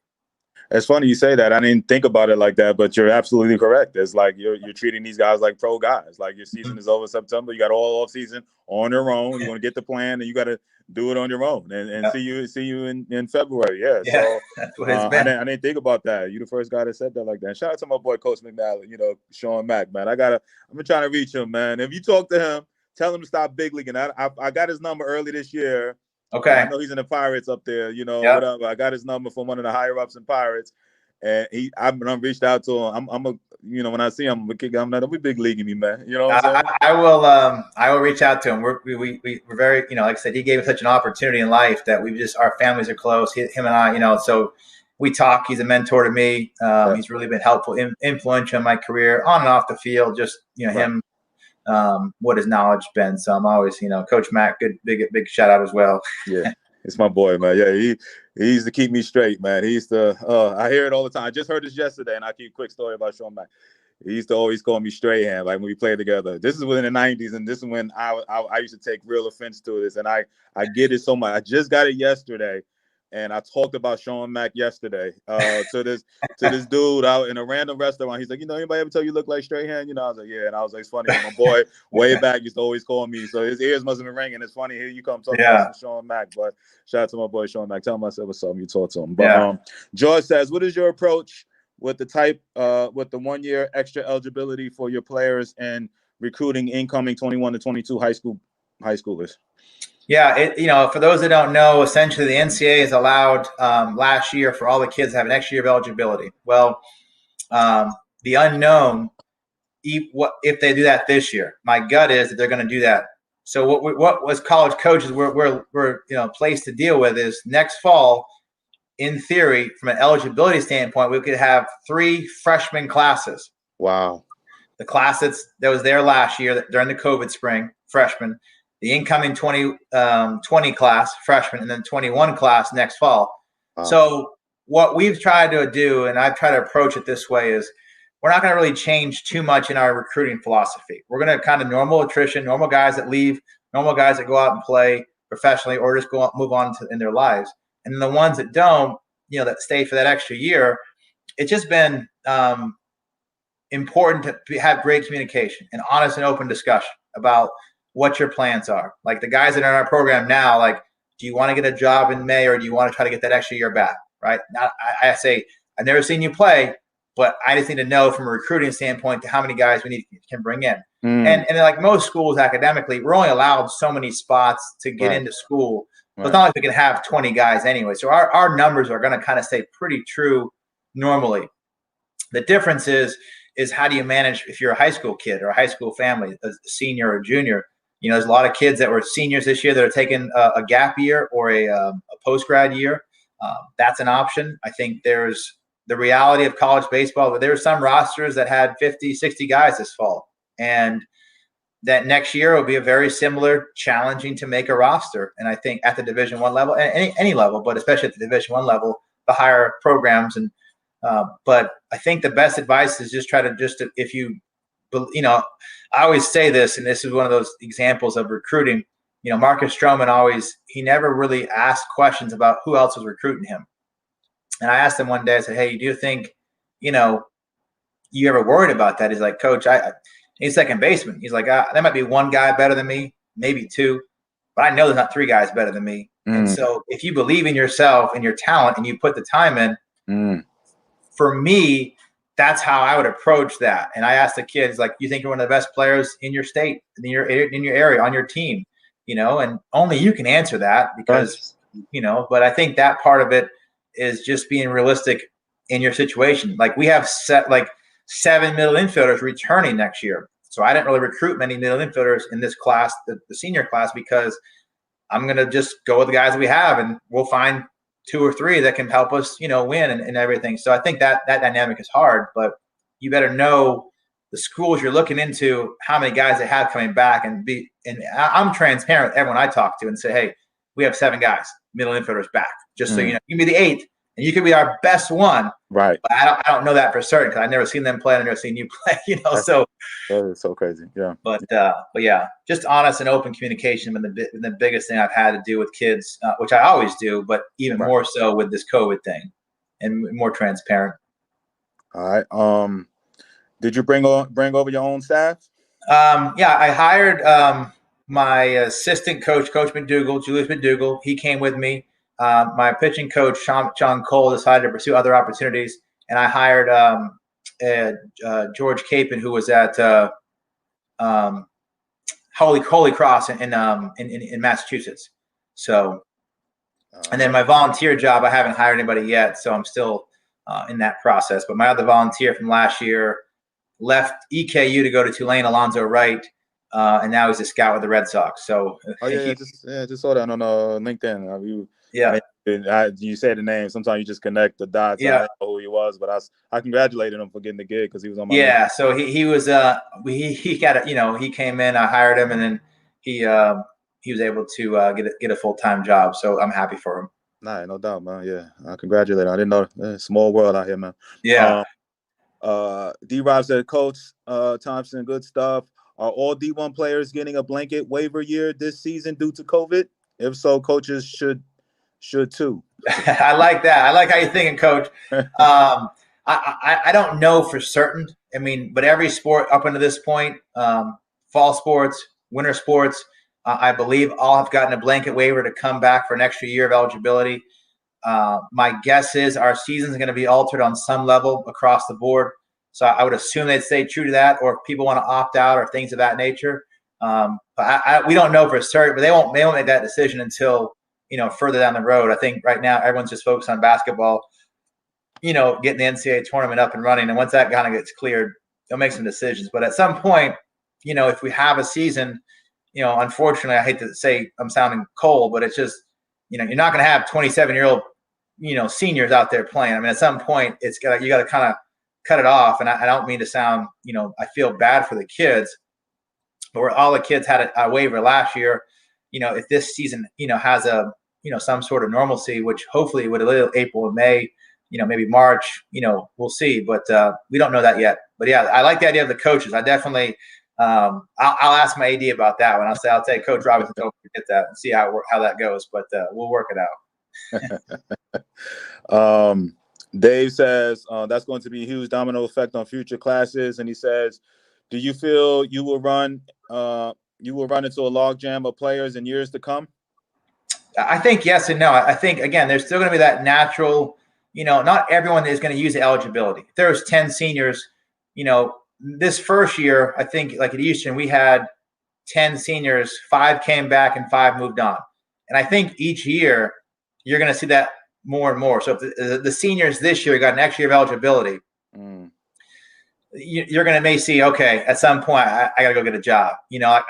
It's funny you say that. I didn't think about it like that, but you're absolutely correct. It's like you're treating these guys like pro guys. Like your season is over September. You got all off season on your own. You're gonna get the plan, and you got to do it on your own. And see you in February. Yeah. So that's what it's been. I didn't think about that. You the first guy that said that like that. Shout out to my boy Coach McNally. Sean Mack, man. I've been trying to reach him, man. If you talk to him, tell him to stop big leaguing. I got his number early this year. Okay. I know he's in the Pirates up there, whatever. I got his number from one of the higher ups in Pirates, and I've reached out to him. When I see him, I'm not be big leaguing me, man. You know what I'm saying? I will reach out to him. We're very, like I said, he gave us such an opportunity in life that our families are close. Him and I, so we talk. He's a mentor to me. He's really been helpful, influential in my career on and off the field. Just him. What his knowledge been. So I'm always, Coach Mack, big shout out as well. Yeah, it's my boy, man. Yeah, he used to keep me straight, man. He used to, I hear it all the time. I just heard this yesterday, and I'll keep a quick story about Sean Mack. He used to always call me straight hand, like when we played together. This is within the 90s, and this is when I used to take real offense to this, and I get it so much. I just got it yesterday. And I talked about Sean Mack yesterday to this dude out in a random restaurant. He's like, anybody ever tell you look like straight hand? I was like, yeah. And I was like, it's funny. My boy way back used to always call me. So his ears must have been ringing. It's funny. Here you come talking about Sean Mack. But shout out to my boy Sean Mack. Tell him I said what's up. You talk to him. But George says, what is your approach with the 1 year extra eligibility for your players and recruiting incoming 21 to 22 high schoolers? Yeah, for those that don't know, essentially the NCAA has allowed last year for all the kids to have an extra year of eligibility. Well, the unknown, if they do that this year, my gut is that they're going to do that. So what was college coaches we're placed to deal with is next fall, in theory, from an eligibility standpoint, we could have 3 freshman classes. Wow. The class that was there last year during the COVID spring, freshmen. The incoming 2020 class, freshman, and then 21 class next fall. Wow. So what we've tried to do, and I've tried to approach it this way, is we're not going to really change too much in our recruiting philosophy. We're going to kind of normal attrition, normal guys that leave, normal guys that go out and play professionally or just move on in their lives. And then the ones that don't, that stay for that extra year, it's just been important to have great communication and honest and open discussion about what your plans are. Like the guys that are in our program now, like, do you want to get a job in May or do you want to try to get that extra year back? Right. Now, I say, I've never seen you play, but I just need to know from a recruiting standpoint to how many guys we can bring in. And like most schools academically, we're only allowed so many spots to get into school. So it's not like we can have 20 guys anyway. So our numbers are going to kind of stay pretty true normally. The difference is how do you manage if you're a high school kid or a high school family, a senior or junior? There's a lot of kids that were seniors this year that are taking a gap year or a post-grad year. That's an option. I think there's the reality of college baseball, but there are some rosters that had 50, 60 guys this fall. And that next year will be a very similar, challenging to make a roster. And I think at the Division I level, any level, but especially at the Division I level, the higher programs. And but I think the best advice is just try to if you I always say this, and this is one of those examples of recruiting. Marcus Stroman he never really asked questions about who else was recruiting him. And I asked him one day, I said, hey, do you think, you ever worried about that? He's like, Coach, he's second baseman. He's like, there might be one guy better than me, maybe 2, but I know there's not 3 guys better than me. And so if you believe in yourself and your talent and you put the time in, for me, that's how I would approach that. And I asked the kids, like, you think you're one of the best players in your state, in your area, on your team, and only you can answer that because, but I think that part of it is just being realistic in your situation. Like we have 7 middle infielders returning next year. So I didn't really recruit many middle infielders in this class, the senior class, because I'm going to just go with the guys we have and we'll find 2 or 3 that can help us, win and everything. So I think that dynamic is hard, but you better know the schools you're looking into, how many guys they have coming back, and I'm transparent with everyone I talk to and say, hey, we have 7 guys, middle infielders back, just so you know. You can be the 8th and you could be our best one. Right. But I don't know that for certain because I've never seen them play and I've never seen you play, so. That is so crazy. Yeah. But yeah, just honest and open communication has been the biggest thing I've had to do with kids, which I always do, but even more so with this COVID thing. and more transparent. All right. Did you bring over your own staff? Yeah, I hired my assistant coach, Coach McDougal, Julius McDougal. He came with me. My pitching coach, John Cole, decided to pursue other opportunities, and I hired George Capon, who was at Holy Cross in Massachusetts. So, and then my volunteer job, I haven't hired anybody yet, so I'm still in that process. But my other volunteer from last year left EKU to go to Tulane, Alonzo Wright, and now he's a scout with the Red Sox. So, just saw that on LinkedIn. You said the name. Sometimes you just connect the dots. Yeah. I didn't know who he was, but I congratulated him for getting the gig because he was on my LinkedIn. So he was he got he came in, I hired him, and then he was able to get a full-time job. So I'm happy for him. Nah, no doubt, man. Yeah, I congratulate him. I didn't know. Small world out here, man. Yeah. D-Rob said, Coach Thompson, good stuff. Are all D1 players getting a blanket waiver year this season due to COVID? If so, coaches should too. I like that. I like how you're thinking, Coach. I don't know for certain. I mean, but every sport up until this point, fall sports, winter sports, I believe all have gotten a blanket waiver to come back for an extra year of eligibility. My guess is our season is going to be altered on some level across the board. So I would assume they'd stay true to that, or if people want to opt out or things of that nature. But we don't know for certain, but they won't make that decision until, further down the road. I think right now everyone's just focused on basketball, getting the NCAA tournament up and running. And once that kind of gets cleared, they'll make some decisions. But at some point, if we have a season, unfortunately, I hate to say I'm sounding cold, but it's just, you're not going to have 27-year-old, seniors out there playing. I mean, at some point, you got to kind of cut it off. And I don't mean to sound, I feel bad for the kids, but where all the kids had a waiver last year, if this season, has a, some sort of normalcy, which hopefully with a little April and May, maybe March, we'll see, but we don't know that yet. But yeah, I like the idea of the coaches. I definitely, I'll ask my AD about that one. I'll say, Coach Robinson, don't forget that, and see how that goes. But we'll work it out. Dave says that's going to be a huge domino effect on future classes, and he says, "Do you feel you will run into a logjam of players in years to come?" I think yes and no. I think again, there's still going to be that natural. Not everyone is going to use the eligibility. If there's 10 seniors, this first year, I think like at Eastern, we had 10 seniors, 5 came back and 5 moved on. And I think each year you're going to see that more and more. So if the seniors this year got an extra year of eligibility, you're going to may see, okay, at some point I got to go get a job.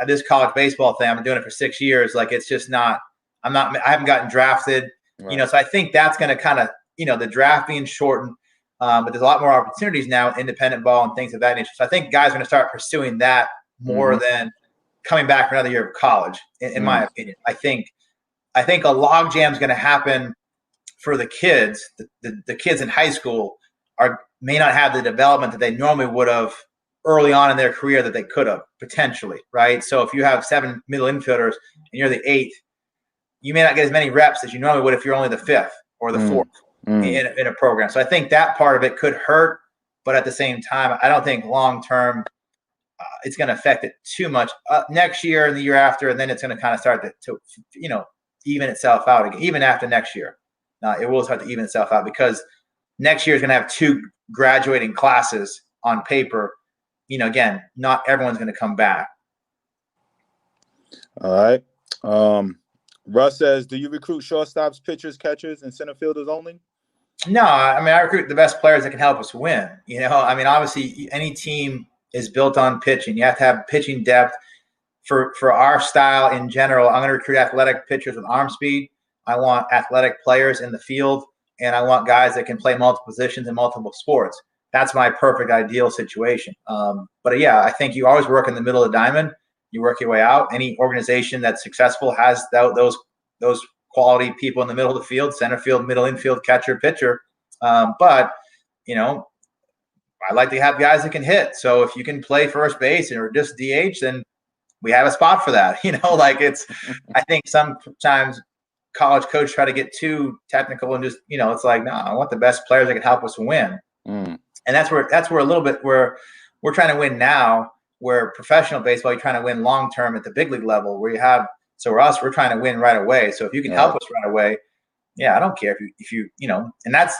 This college baseball thing, I've been doing it for 6 years. Like it's just not, I haven't gotten drafted, right. So I think that's going to kind of, the draft being shortened. But there's a lot more opportunities now, independent ball and things of that nature. So I think guys are going to start pursuing that more than coming back for another year of college, in my opinion. I think a log jam is going to happen for the kids. The kids in high school may not have the development that they normally would have early on in their career that they could have potentially, right? So if you have 7 middle infielders and you're the 8th, you may not get as many reps as you normally would if you're only the 5th or the 4th. In a program. So I think that part of it could hurt, but at the same time, I don't think long-term it's going to affect it too much next year and the year after, and then it's going to kind of start to even itself out again, even after next year. It will start to even itself out because next year is going to have 2 graduating classes on paper. Again, not everyone's going to come back. All right. Russ says, do you recruit shortstops, pitchers, catchers, and center fielders only? No, I mean, I recruit the best players that can help us win. I mean, obviously, any team is built on pitching. You have to have pitching depth. For our style in general, I'm going to recruit athletic pitchers with arm speed. I want athletic players in the field, and I want guys that can play multiple positions in multiple sports. That's my perfect ideal situation. But yeah, I think you always work in the middle of the diamond. You work your way out. Any organization that's successful has those quality people in the middle of the field, center field, middle infield, catcher, pitcher. But, I like to have guys that can hit. So if you can play first base or just DH, then we have a spot for that. I think sometimes college coach try to get too technical and just, it's like, no, I want the best players that can help us win. And that's where a little bit where we're trying to win now, where professional baseball, you're trying to win long-term at the big league level where you have, so for us, we're trying to win right away. So if you can help us right away, yeah, I don't care if you, and that's,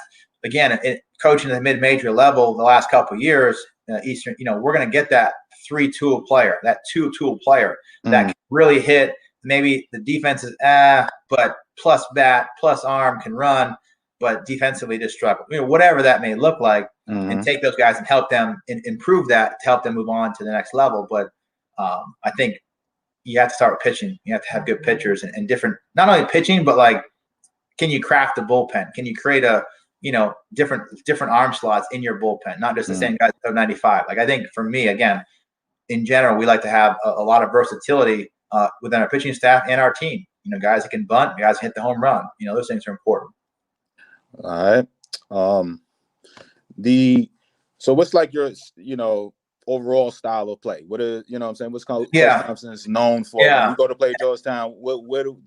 again, coaching at the mid-major level the last couple of years, Eastern, we're going to get that 3-tool player, that 2-tool player that can really hit. Maybe the defense is but plus bat, plus arm, can run, but defensively just struggle. Whatever that may look like, and take those guys and help them improve that to help them move on to the next level. But I think you have to start with pitching. You have to have good pitchers and different, not only pitching, but like, can you craft a bullpen? Can you create a different arm slots in your bullpen, not just the same guys at 95? Like, I think for me, again, in general, we like to have a lot of versatility within our pitching staff and our team. Guys that can bunt, guys that hit the home run. Those things are important. All right. So what's like your, overall style of play? What is, what I'm saying? What's Coach Thompson is known for? Yeah. When you go to play Georgetown, what do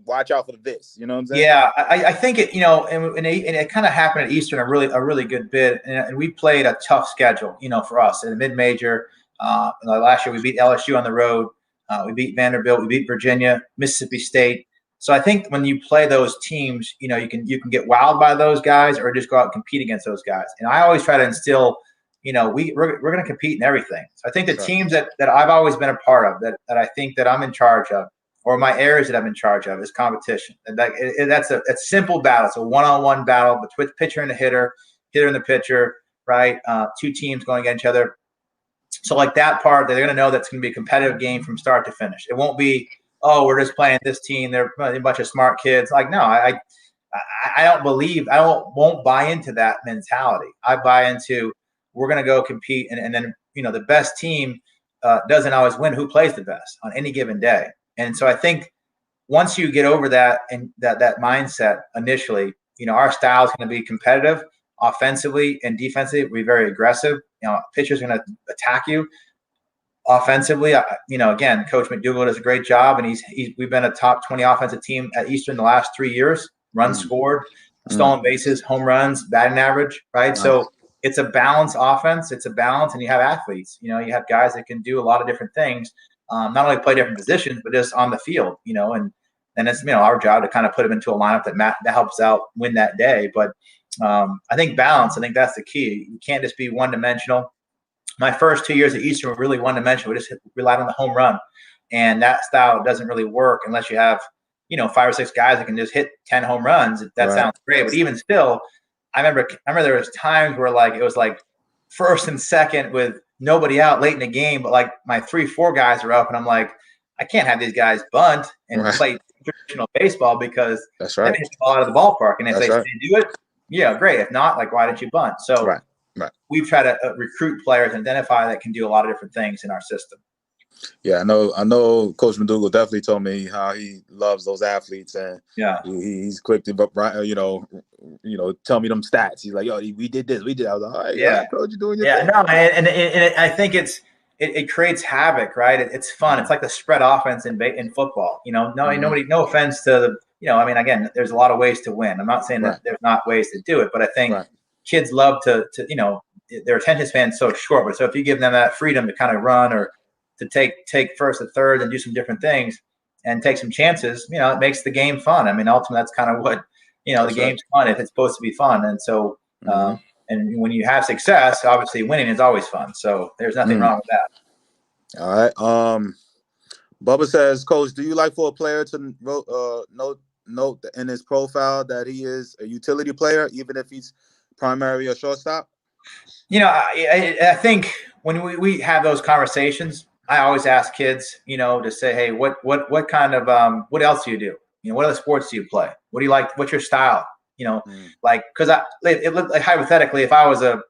watch out for this? You know what I'm saying? Yeah, I think it, and it kind of happened at Eastern a really good bit, and we played a tough schedule, for us in the mid-major. Last year we beat LSU on the road, we beat Vanderbilt, we beat Virginia, Mississippi State. So I think when you play those teams, you can get wowed by those guys or just go out and compete against those guys. And I always try to instill, we're going to compete in everything. So I think the teams that I've always been a part of, that I think that I'm in charge of, or my areas that I'm in charge of, is competition. And that's a simple battle. It's a one-on-one battle between the pitcher and the hitter and the pitcher, right? Two teams going against each other. So like that part, they're going to know that's going to be a competitive game from start to finish. It won't be, oh, we're just playing this team. They're a bunch of smart kids. Like, no, I won't buy into that mentality. I buy into, we're going to go compete. And then, the best team doesn't always win. Who plays the best on any given day? And so I think once you get over that and that mindset initially, our style is going to be competitive offensively and defensively. We'll be very aggressive. Pitchers are going to attack you offensively. Again, Coach McDougal does a great job, and we've been a top 20 offensive team at Eastern the last 3 years. Runs scored, stolen bases, home runs, batting average, right? Nice. So it's a balanced offense. It's a balance, and you have athletes. You have guys that can do a lot of different things. Not only play different positions, but just on the field, and it's, our job to kind of put them into a lineup that helps out win that day. But I think balance, I think that's the key. You can't just be one-dimensional. My first 2 years at Eastern were really one-dimensional. We just relied on the home run, and that style doesn't really work unless you have, 5 or 6 guys that can just hit 10 home runs. That sounds great, but even still, I remember there was times where it was like first and second with nobody out late in the game, but like my 3-4 guys are up, and I'm like, I can't have these guys bunt and play traditional baseball because that means the ball out of the ballpark. And if they do it, yeah, great. If not, like, why didn't you bunt? So we've tried to recruit players and identify that can do a lot of different things in our system. Yeah, I know Coach McDougal definitely told me how he loves those athletes, and he's quick to tell me them stats. He's like, yo, we did this, we did. I was like, all right, Coach, you're doing your thing. No, and I think it creates havoc, right? It's fun. It's like the spread offense in football. Nobody, no offense to the, again, there's a lot of ways to win. I'm not saying that there's not ways to do it, but I think kids love to their attention span's so short. But so if you give them that freedom to kind of run or to take first and third and do some different things and take some chances, it makes the game fun. Ultimately, that's kind of what, the game's fun if it's supposed to be fun. And so, and when you have success, obviously winning is always fun. So there's nothing wrong with that. All right. Bubba says, Coach, do you like for a player to note in his profile that he is a utility player, even if he's primary or shortstop? I think when we have those conversations, I always ask kids, to say, hey, what kind of what else do you do? What other sports do you play? What do you like? What's your style? Because it looked like, hypothetically, if I was a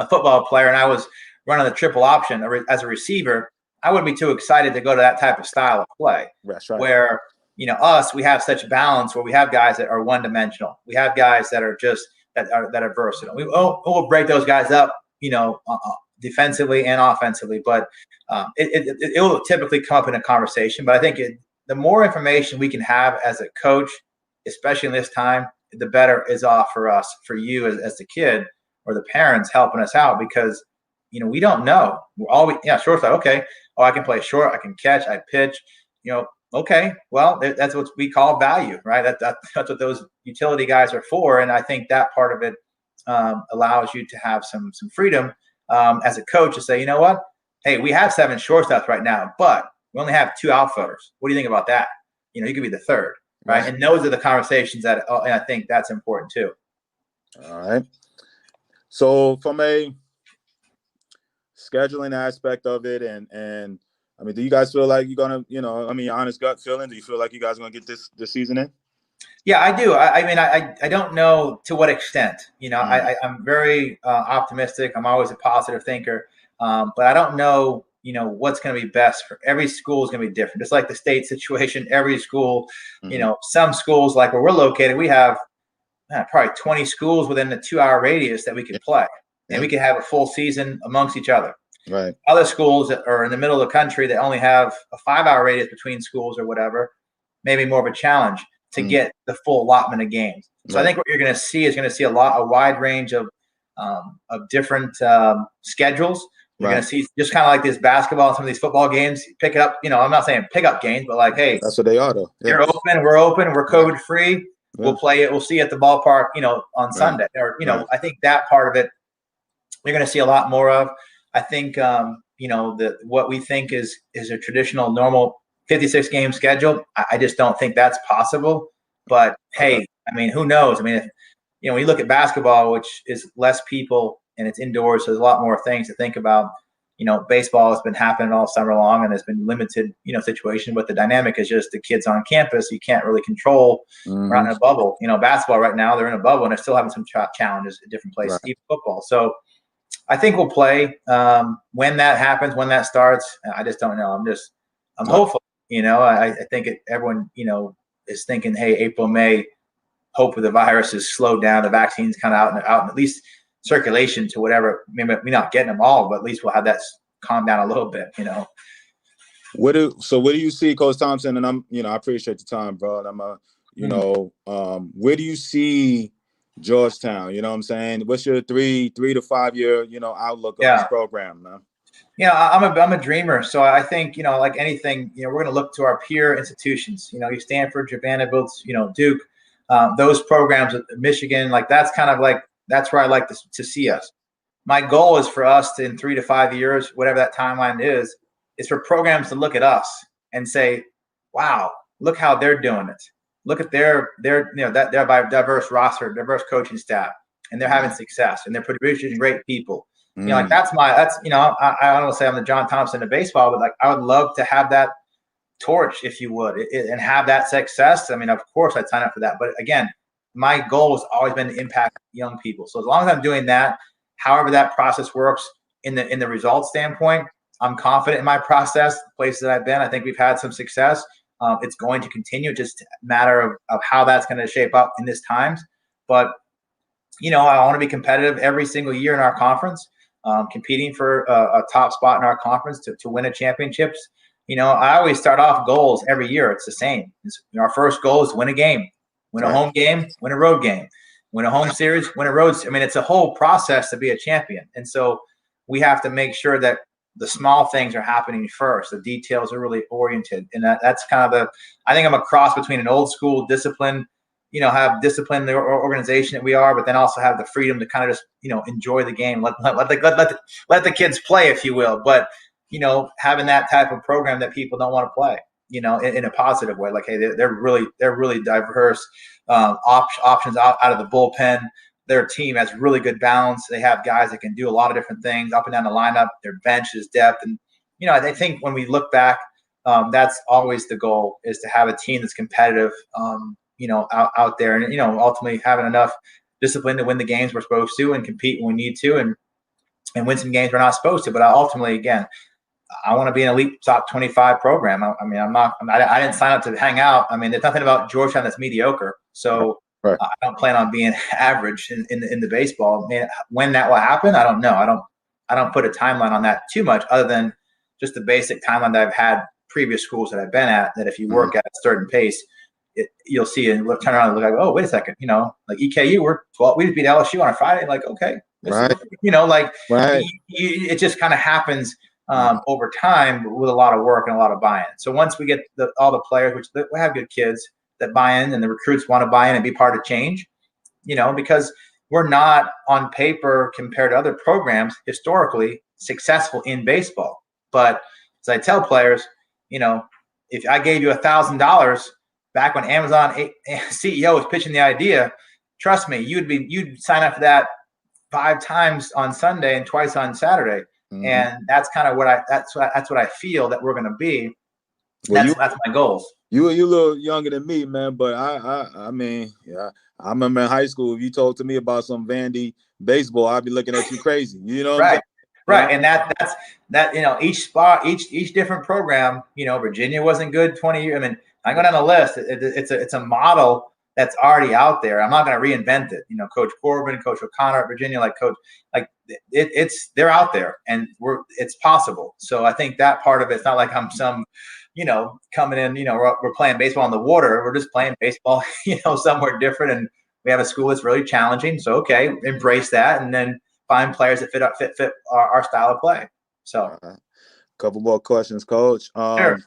football player and I was running the triple option as a receiver, I wouldn't be too excited to go to that type of style of play. That's right. Where, we have such balance where we have guys that are one-dimensional. We have guys that are just that are versatile. We'll break those guys up, defensively and offensively, but it will typically come up in a conversation. But I think the more information we can have as a coach especially in this time, the better is off for us, for you as the kid or the parents helping us out, because we don't know. We're always shortstop. Okay, I can play short, I can catch, I pitch. Okay, well, that's what we call value, right? That's what those utility guys are for, and I think that part of it allows you to have some freedom as a coach to say, you know what, hey, we have 7 shortstops right now, but we only have 2 outfielders. What do you think about that? You could be the third, right? And those are the conversations that, and I think that's important too. All right. So from a scheduling aspect of it, and I mean, do you guys feel like you're gonna, your honest gut feeling? Do you feel like you guys are gonna get this season in? Yeah, I do. I mean, I don't know to what extent. I'm very optimistic. I'm always a positive thinker, but I don't know. What's going to be best for every school is going to be different. Just like the state situation, every school. Some schools, like where we're located, we have probably 20 schools within the 2-hour radius that we could play, and we could have a full season amongst each other. Right. Other schools that are in the middle of the country that only have a 5-hour radius between schools or whatever, maybe more of a challenge to get the full allotment of games. So I think what you're going to see is a wide range of different schedules. You're going to see just kind of like this basketball and some of these football games, pick it up. I'm not saying pick up games, but like, hey, that's what they are though. They're open. We're open. We're COVID free. Yeah. We'll play it. We'll see at the ballpark, on Sunday. Or, I think that part of it, you're going to see a lot more of. I think, what we think is a traditional, normal 56 game schedule. I just don't think that's possible. But hey, I mean, who knows? I mean, if, when you look at basketball, which is less people and it's indoors, so there's a lot more things to think about. Baseball has been happening all summer long, and there's been limited, situation. But the dynamic is just the kids on campus. You can't really control around in a bubble. Basketball right now, they're in a bubble and they're still having some challenges at different places. Even football. So I think we'll play when that happens, when that starts. I just don't know. I'm hopeful. I think everyone, is thinking, hey, April, May, hopefully the virus is slowed down. The vaccine's kind of out and at least circulation to whatever. Maybe we're not getting them all, but at least we'll have that calm down a little bit, What do you see, Coach Thompson? And I appreciate the time, bro. Where do you see Georgetown? You know what I'm saying? What's your 3 to 5 year, outlook of this program, man? I'm a dreamer. So I think, like anything, we're going to look to our peer institutions, your Stanford, your Vanderbilts, Duke, those programs, Michigan, like that's kind of like, that's where I like to see us. My goal is for us to, in 3 to 5 years, whatever that timeline is for programs to look at us and say, wow, look how they're doing it. Look at their diverse roster, diverse coaching staff, and they're having success and they're producing great people. I don't want to say I'm the John Thompson of baseball, but like I would love to have that torch, if you would, and have that success. I mean, of course I'd sign up for that. But again, my goal has always been to impact young people. So as long as I'm doing that, however that process works in the results standpoint, I'm confident in my process. Places that I've been, I think we've had some success. It's going to continue, just a matter of how that's going to shape up in this times. But, I want to be competitive every single year in our conference, competing for a top spot in our conference to win a championships. I always start off goals every year. It's the same. Our first goal is win a game, win a home game, win a road game, win a home series, win a road. I mean, it's a whole process to be a champion. And so we have to make sure that the small things are happening first. The details are really oriented. And that's kind of I think I'm a cross between an old school discipline, have discipline the organization that we are, but then also have the freedom to kind of just, enjoy the game, let the kids play, if you will. But, having that type of program that people don't want to play, in a positive way, like, hey, they're really diverse options out of the bullpen. Their team has really good balance. They have guys that can do a lot of different things up and down the lineup. Their bench is depth. And, I think when we look back, that's always the goal, is to have a team that's competitive, out there, and, ultimately having enough discipline to win the games we're supposed to and compete when we need to and win some games we're not supposed to. But ultimately, again, I want to be an elite top 25 program. I didn't sign up to hang out. I mean, there's nothing about Georgetown that's mediocre. So I don't plan on being average in the baseball. I mean, when that will happen, I don't know. I don't put a timeline on that too much, other than just the basic timeline that I've had previous schools that I've been at, that if you work at a certain pace, you'll see and turn around and look like, oh, wait a second, like EKU, we just beat LSU on a Friday. Like, okay, right. Right. It just kind of happens over time with a lot of work and a lot of buy-in. So once we get all the players, which we have good kids that buy in, and the recruits want to buy in and be part of change, because we're not on paper compared to other programs historically successful in baseball. But as I tell players, if I gave you $1,000 back when Amazon CEO was pitching the idea, trust me, you'd sign up for that 5 times on Sunday and twice on Saturday. Mm-hmm. And that's kind of that's what I feel that we're going to be. Well, that's my goals. You a little younger than me, man, but I mean, yeah, I remember in high school, if you talked to me about some Vandy baseball, I'd be looking at you crazy. You know what I'm saying? Right. And that's each spot, each different program, Virginia wasn't good 20 years. I mean, I go down the list. It's a model that's already out there. I'm not going to reinvent it. Coach Corbin, Coach O'Connor at Virginia, they're out there, and it's possible. So I think that part of it's not like I'm some, coming in, we're playing baseball on the water. We're just playing baseball, somewhere different. And we have a school that's really challenging. So, okay, embrace that. And then find players that fit our style of play. So a couple more questions, Coach. Sure.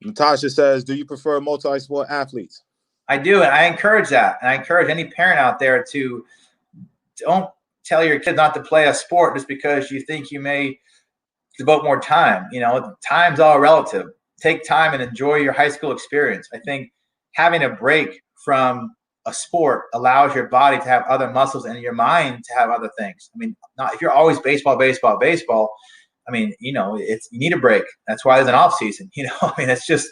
Natasha says, do you prefer multi-sport athletes? I do, and I encourage that. And I encourage any parent out there to don't tell your kid not to play a sport just because you think you may devote more time. Time's all relative. Take time and enjoy your high school experience. I think having a break from a sport allows your body to have other muscles and your mind to have other things. I mean, not if you're always baseball. I mean, you need a break. That's why there's an off season. I mean, it's just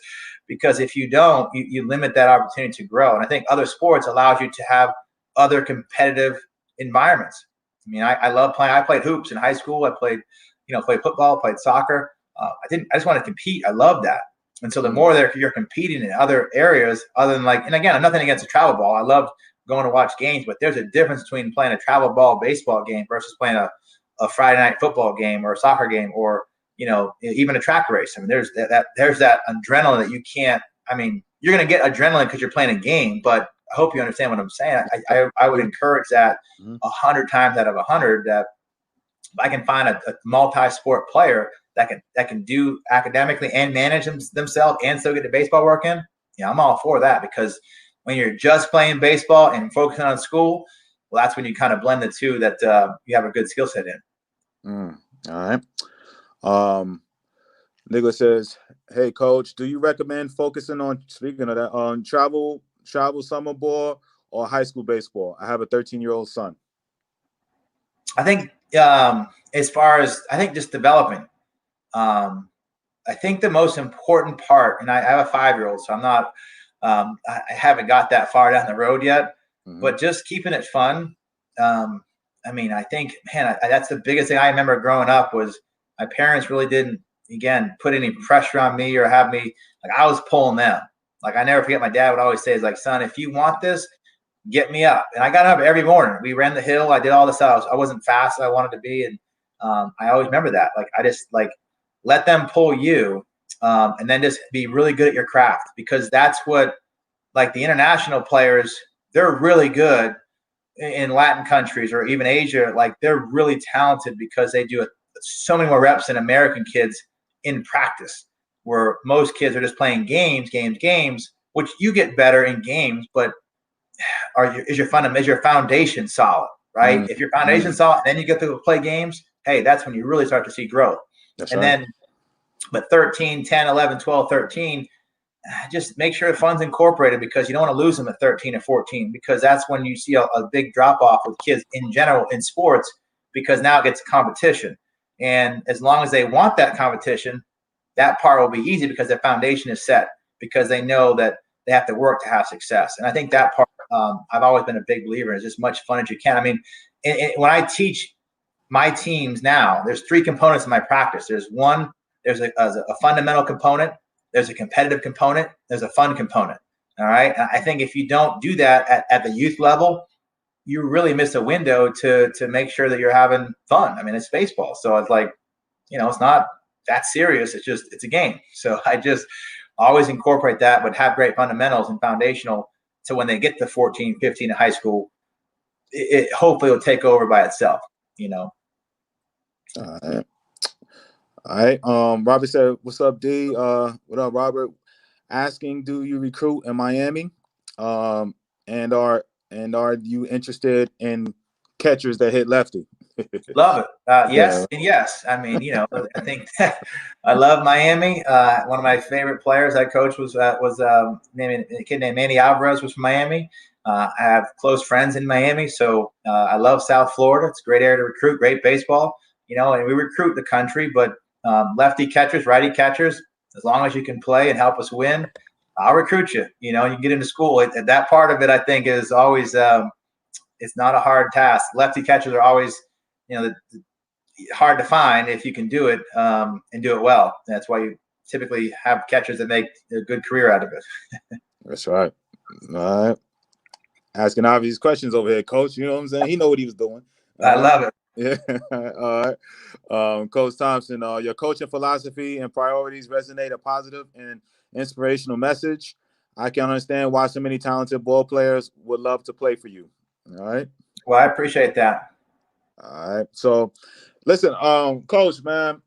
because if you don't, you limit that opportunity to grow. And I think other sports allows you to have other competitive environments. I mean, I love playing. I played hoops in high school. I played football, played soccer. I just want to compete. I love that. And so the more that you're competing in other areas, other than and again, I'm nothing against a travel ball. I love going to watch games, but there's a difference between playing a travel ball baseball game versus playing a Friday night football game or a soccer game or, even a track race. I mean, there's that adrenaline that you can't, I mean, you're going to get adrenaline because you're playing a game, but I hope you understand what I'm saying. I would encourage that 100 times out of 100 that if I can find a multi-sport player that can do academically and manage themselves and still get the baseball work in, I'm all for that, because when you're just playing baseball and focusing on school, well, that's when you kind of blend the two that you have a good skill set in. All right. Nicholas says, hey, Coach, do you recommend focusing on, speaking of that, on travel summer ball or high school baseball? I have a 13-year-old son. I think as far as just developing, I think the most important part, and I have a 5-year-old, so I'm not, I haven't got that far down the road yet, but just keeping it fun. I mean, I think, man, that's the biggest thing I remember growing up was my parents really didn't, again, put any pressure on me or have me, I was pulling them. I never forget my dad would always say, son, if you want this, get me up. And I got up every morning. We ran the hill. I did all this stuff. I wasn't fast as I wanted to be. And I always remember that. I just let them pull you and then just be really good at your craft, because that's what the international players, they're really good in Latin countries or even Asia. They're really talented because they do so many more reps than American kids in practice, where most kids are just playing games, which you get better in games, but is your foundation solid, right? If your foundation solid, then you get to play games, hey, that's when you really start to see growth. That's and right. Then, but 13, 10, 11, 12, 13, just make sure the fun's incorporated, because you don't want to lose them at 13 or 14, because that's when you see a big drop off with kids in general in sports, because now it gets competition. And as long as they want that competition, that part will be easy because their foundation is set, because they know that they have to work to have success. And I think that part, I've always been a big believer in, is as much fun as you can. I mean, when I teach my teams now, there's 3 components in my practice. There's a fundamental component, there's a competitive component, there's a fun component. All right. And I think if you don't do that at the youth level, you really miss a window to make sure that you're having fun. I mean, it's baseball. So it's it's not that serious. It's a game. So I just always incorporate that, but have great fundamentals and foundational. So when they get to 14, 15 in high school, it hopefully will take over by itself, you know. All right. Robert said, "What's up, D? What up, Robert? Asking, do you recruit in Miami? And are you interested in catchers that hit lefty?" Love it. Yes, and yes. I mean, you know, I think I love Miami. One of my favorite players I coached was a kid named Manny Alvarez, was from Miami. I have close friends in Miami, so I love South Florida. It's a great area to recruit, great baseball, you know, and we recruit the country, but lefty catchers, righty catchers, as long as you can play and help us win, I'll recruit you. You know, you get into school. That part of it, I think, is always it's not a hard task. Lefty catchers are always, you know, hard to find if you can do it and do it well. That's why you typically have catchers that make a good career out of it. That's right. All right. Asking obvious questions over here, Coach. You know what I'm saying? He know what he was doing. I love it. Yeah. All right. Coach Thompson, your coaching philosophy and priorities resonate a positive and inspirational message. I can understand why so many talented ball players would love to play for you. All right. Well, I appreciate that. All right. So listen, Coach, man,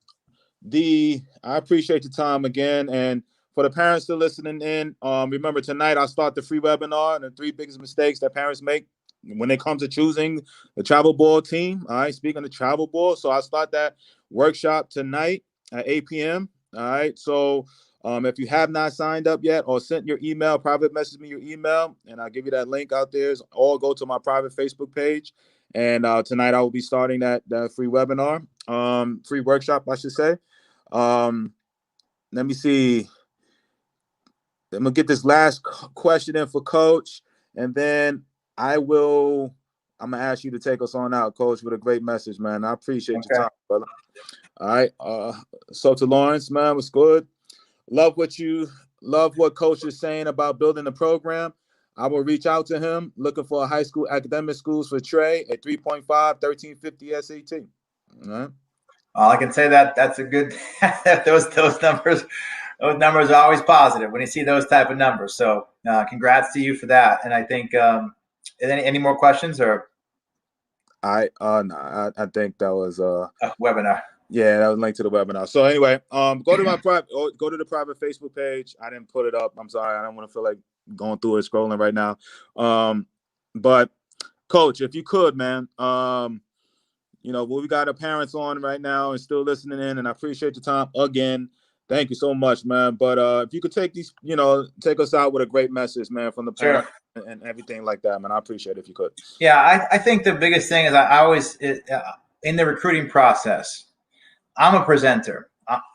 I appreciate your time again. And for the parents still listening in, remember tonight I'll start the free webinar on the 3 biggest mistakes that parents make when it comes to choosing the travel ball team. All right. Speaking of travel ball. So I'll start that workshop tonight at 8 p.m. All right. So if you have not signed up yet or sent your email, private message me your email, and I'll give you that link out there. Or go to my private Facebook page. And tonight I will be starting that free webinar, free workshop, I should say. Let me see. I'm going to get this last question in for Coach, and then I'm going to ask you to take us on out, Coach, with a great message, man. I appreciate your time, brother. All right. So to Lawrence, man, what's good? Love what Coach is saying about building the program. I will reach out to him looking for a high school academic schools for Trey at 3.5, 1350 SAT. All right. All I can say that's a good those numbers. Those numbers are always positive when you see those type of numbers. So congrats to you for that. And I think any more questions or? I think that was a webinar. Yeah, that was linked to the webinar. So anyway, go to the private Facebook page. I didn't put it up. I'm sorry. I don't want to feel like going through it, scrolling right now. But Coach, if you could, man, you know, we got our parents on right now and still listening in, and I appreciate your time again. Thank you so much, man. But if you could take us out with a great message, man, from the parents and everything like that, man, I appreciate it if you could. Yeah, I think the biggest thing is I always in the recruiting process, I'm a presenter.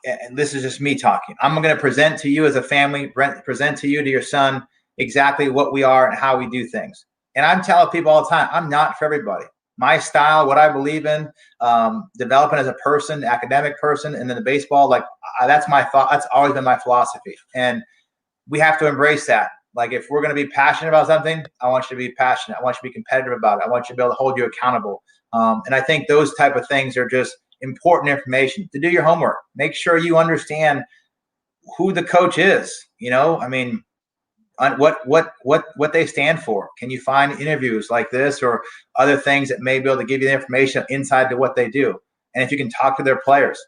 And this is just me talking. I'm going to present to you as a family, present to you, to your son, exactly what we are and how we do things. And I'm telling people all the time, I'm not for everybody. My style, what I believe in, developing as a person, academic person, and then the baseball, like that's my thought. That's always been my philosophy. And we have to embrace that. Like if we're going to be passionate about something, I want you to be passionate. I want you to be competitive about it. I want you to be able to hold you accountable. And I think those type of things are just important information to do your homework. Make sure you understand who the coach is. You know, I mean, what they stand for. Can you find interviews like this or other things that may be able to give you the information inside to what they do? And if you can talk to their players,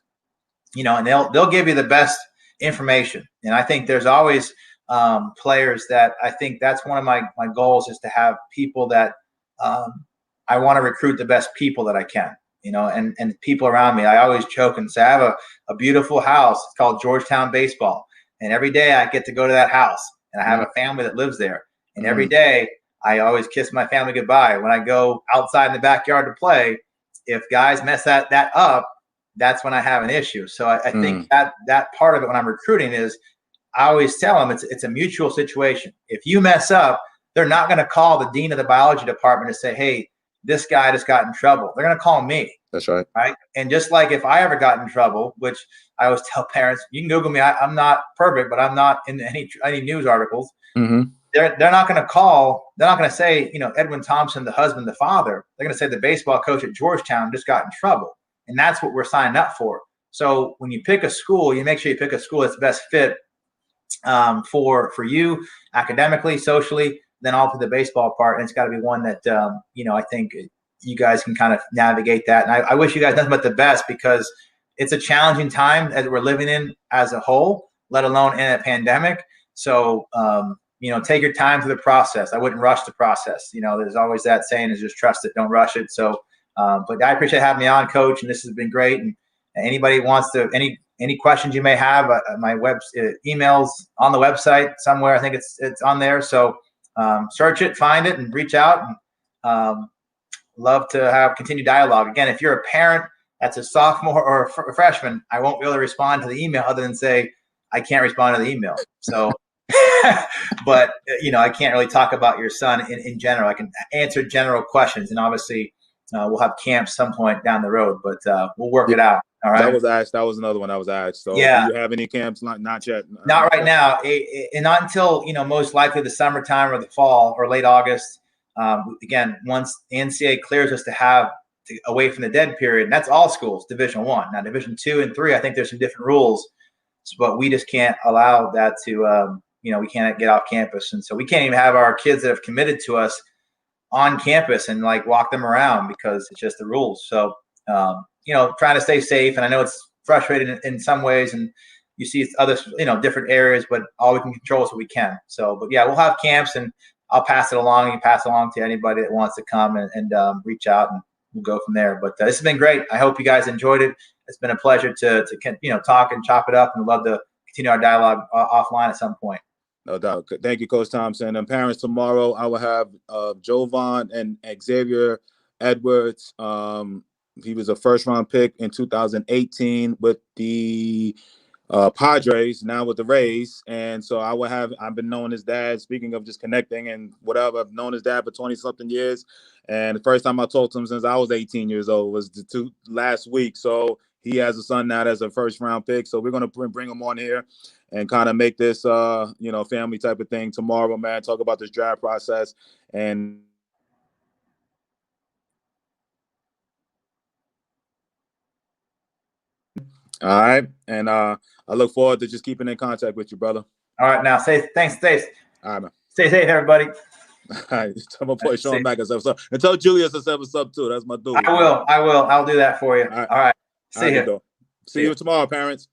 you know, and they'll give you the best information. And I think there's always players that I think that's one of my goals is to have people that I want to recruit the best people that I can. You know, and people around me. I always joke and say I have a beautiful house. It's called Georgetown Baseball, and every day I get to go to that house. And I have a family that lives there. And every day I always kiss my family goodbye. When I go outside in the backyard to play, if guys mess that up, that's when I have an issue. So I think that part of it when I'm recruiting is I always tell them it's a mutual situation. If you mess up, they're not going to call the dean of the biology department to say, hey, this guy just got in trouble. They're going to call me. That's right. Right. And just like if I ever got in trouble, which I always tell parents, you can Google me. I'm not perfect, but I'm not in any news articles. Mm-hmm. They're not going to call. They're not going to say, you know, Edwin Thompson, the husband, the father. They're going to say the baseball coach at Georgetown just got in trouble. And that's what we're signing up for. So when you pick a school, you make sure you pick a school that's best fit for you academically, socially, then all to the baseball part. And it's got to be one that, I think you guys can kind of navigate that. And I wish you guys nothing but the best, because it's a challenging time that we're living in as a whole, let alone in a pandemic. So, take your time through the process. I wouldn't rush the process. There's always that saying is just trust it, don't rush it. So, but I appreciate having me on, Coach, and this has been great. And anybody wants to, any questions you may have, my emails on the website somewhere. I think it's on there. So search it, find it, and reach out. And love to have continued dialogue. Again, if you're a parent that's a sophomore or a freshman, I won't be able to respond to the email other than say I can't respond to the email. So, but I can't really talk about your son in general. I can answer general questions, and obviously we'll have camps some point down the road, but we'll work it out. All right. That was asked. That was another one I was asked. So yeah. Do you have any camps? Not yet. Not right now. And not until, most likely the summertime or the fall or late August. Again, once NCAA clears us to have away from the dead period, and that's all schools, Division I. Now, Division II and III, I think there's some different rules, but we just can't allow that to, we can't get off campus. And so we can't even have our kids that have committed to us on campus and walk them around, because it's just the rules. So, trying to stay safe. And I know it's frustrating in some ways, and you see it's other, different areas, but all we can control is what we can. So, but yeah, we'll have camps, and I'll pass it along. You pass it along to anybody that wants to come and reach out, and we'll go from there. But this has been great. I hope you guys enjoyed it. It's been a pleasure to talk and chop it up, and we'd love to continue our dialogue offline at some point. No doubt. Thank you, Coach Thompson. And parents, tomorrow I will have Jovan and Xavier Edwards. He was a first-round pick in 2018 with the Padres, now with the Rays. And so I've been knowing his dad, speaking of just connecting and whatever, I've known his dad for 20-something years. And the first time I talked to him since I was 18 years old was last week. So he has a son now that's a first-round pick. So we're going to bring him on here and kind of make this, family type of thing tomorrow, man. Talk about this draft process. And all right. And I look forward to just keeping in contact with you, brother. All right. Now, thanks. All right, man. Stay safe, everybody. All right. Tell my boy Sean back and stuff. And tell Julius I said what's up, too. That's my dude. I will. I'll do that for you. All right. See you. See you tomorrow, parents.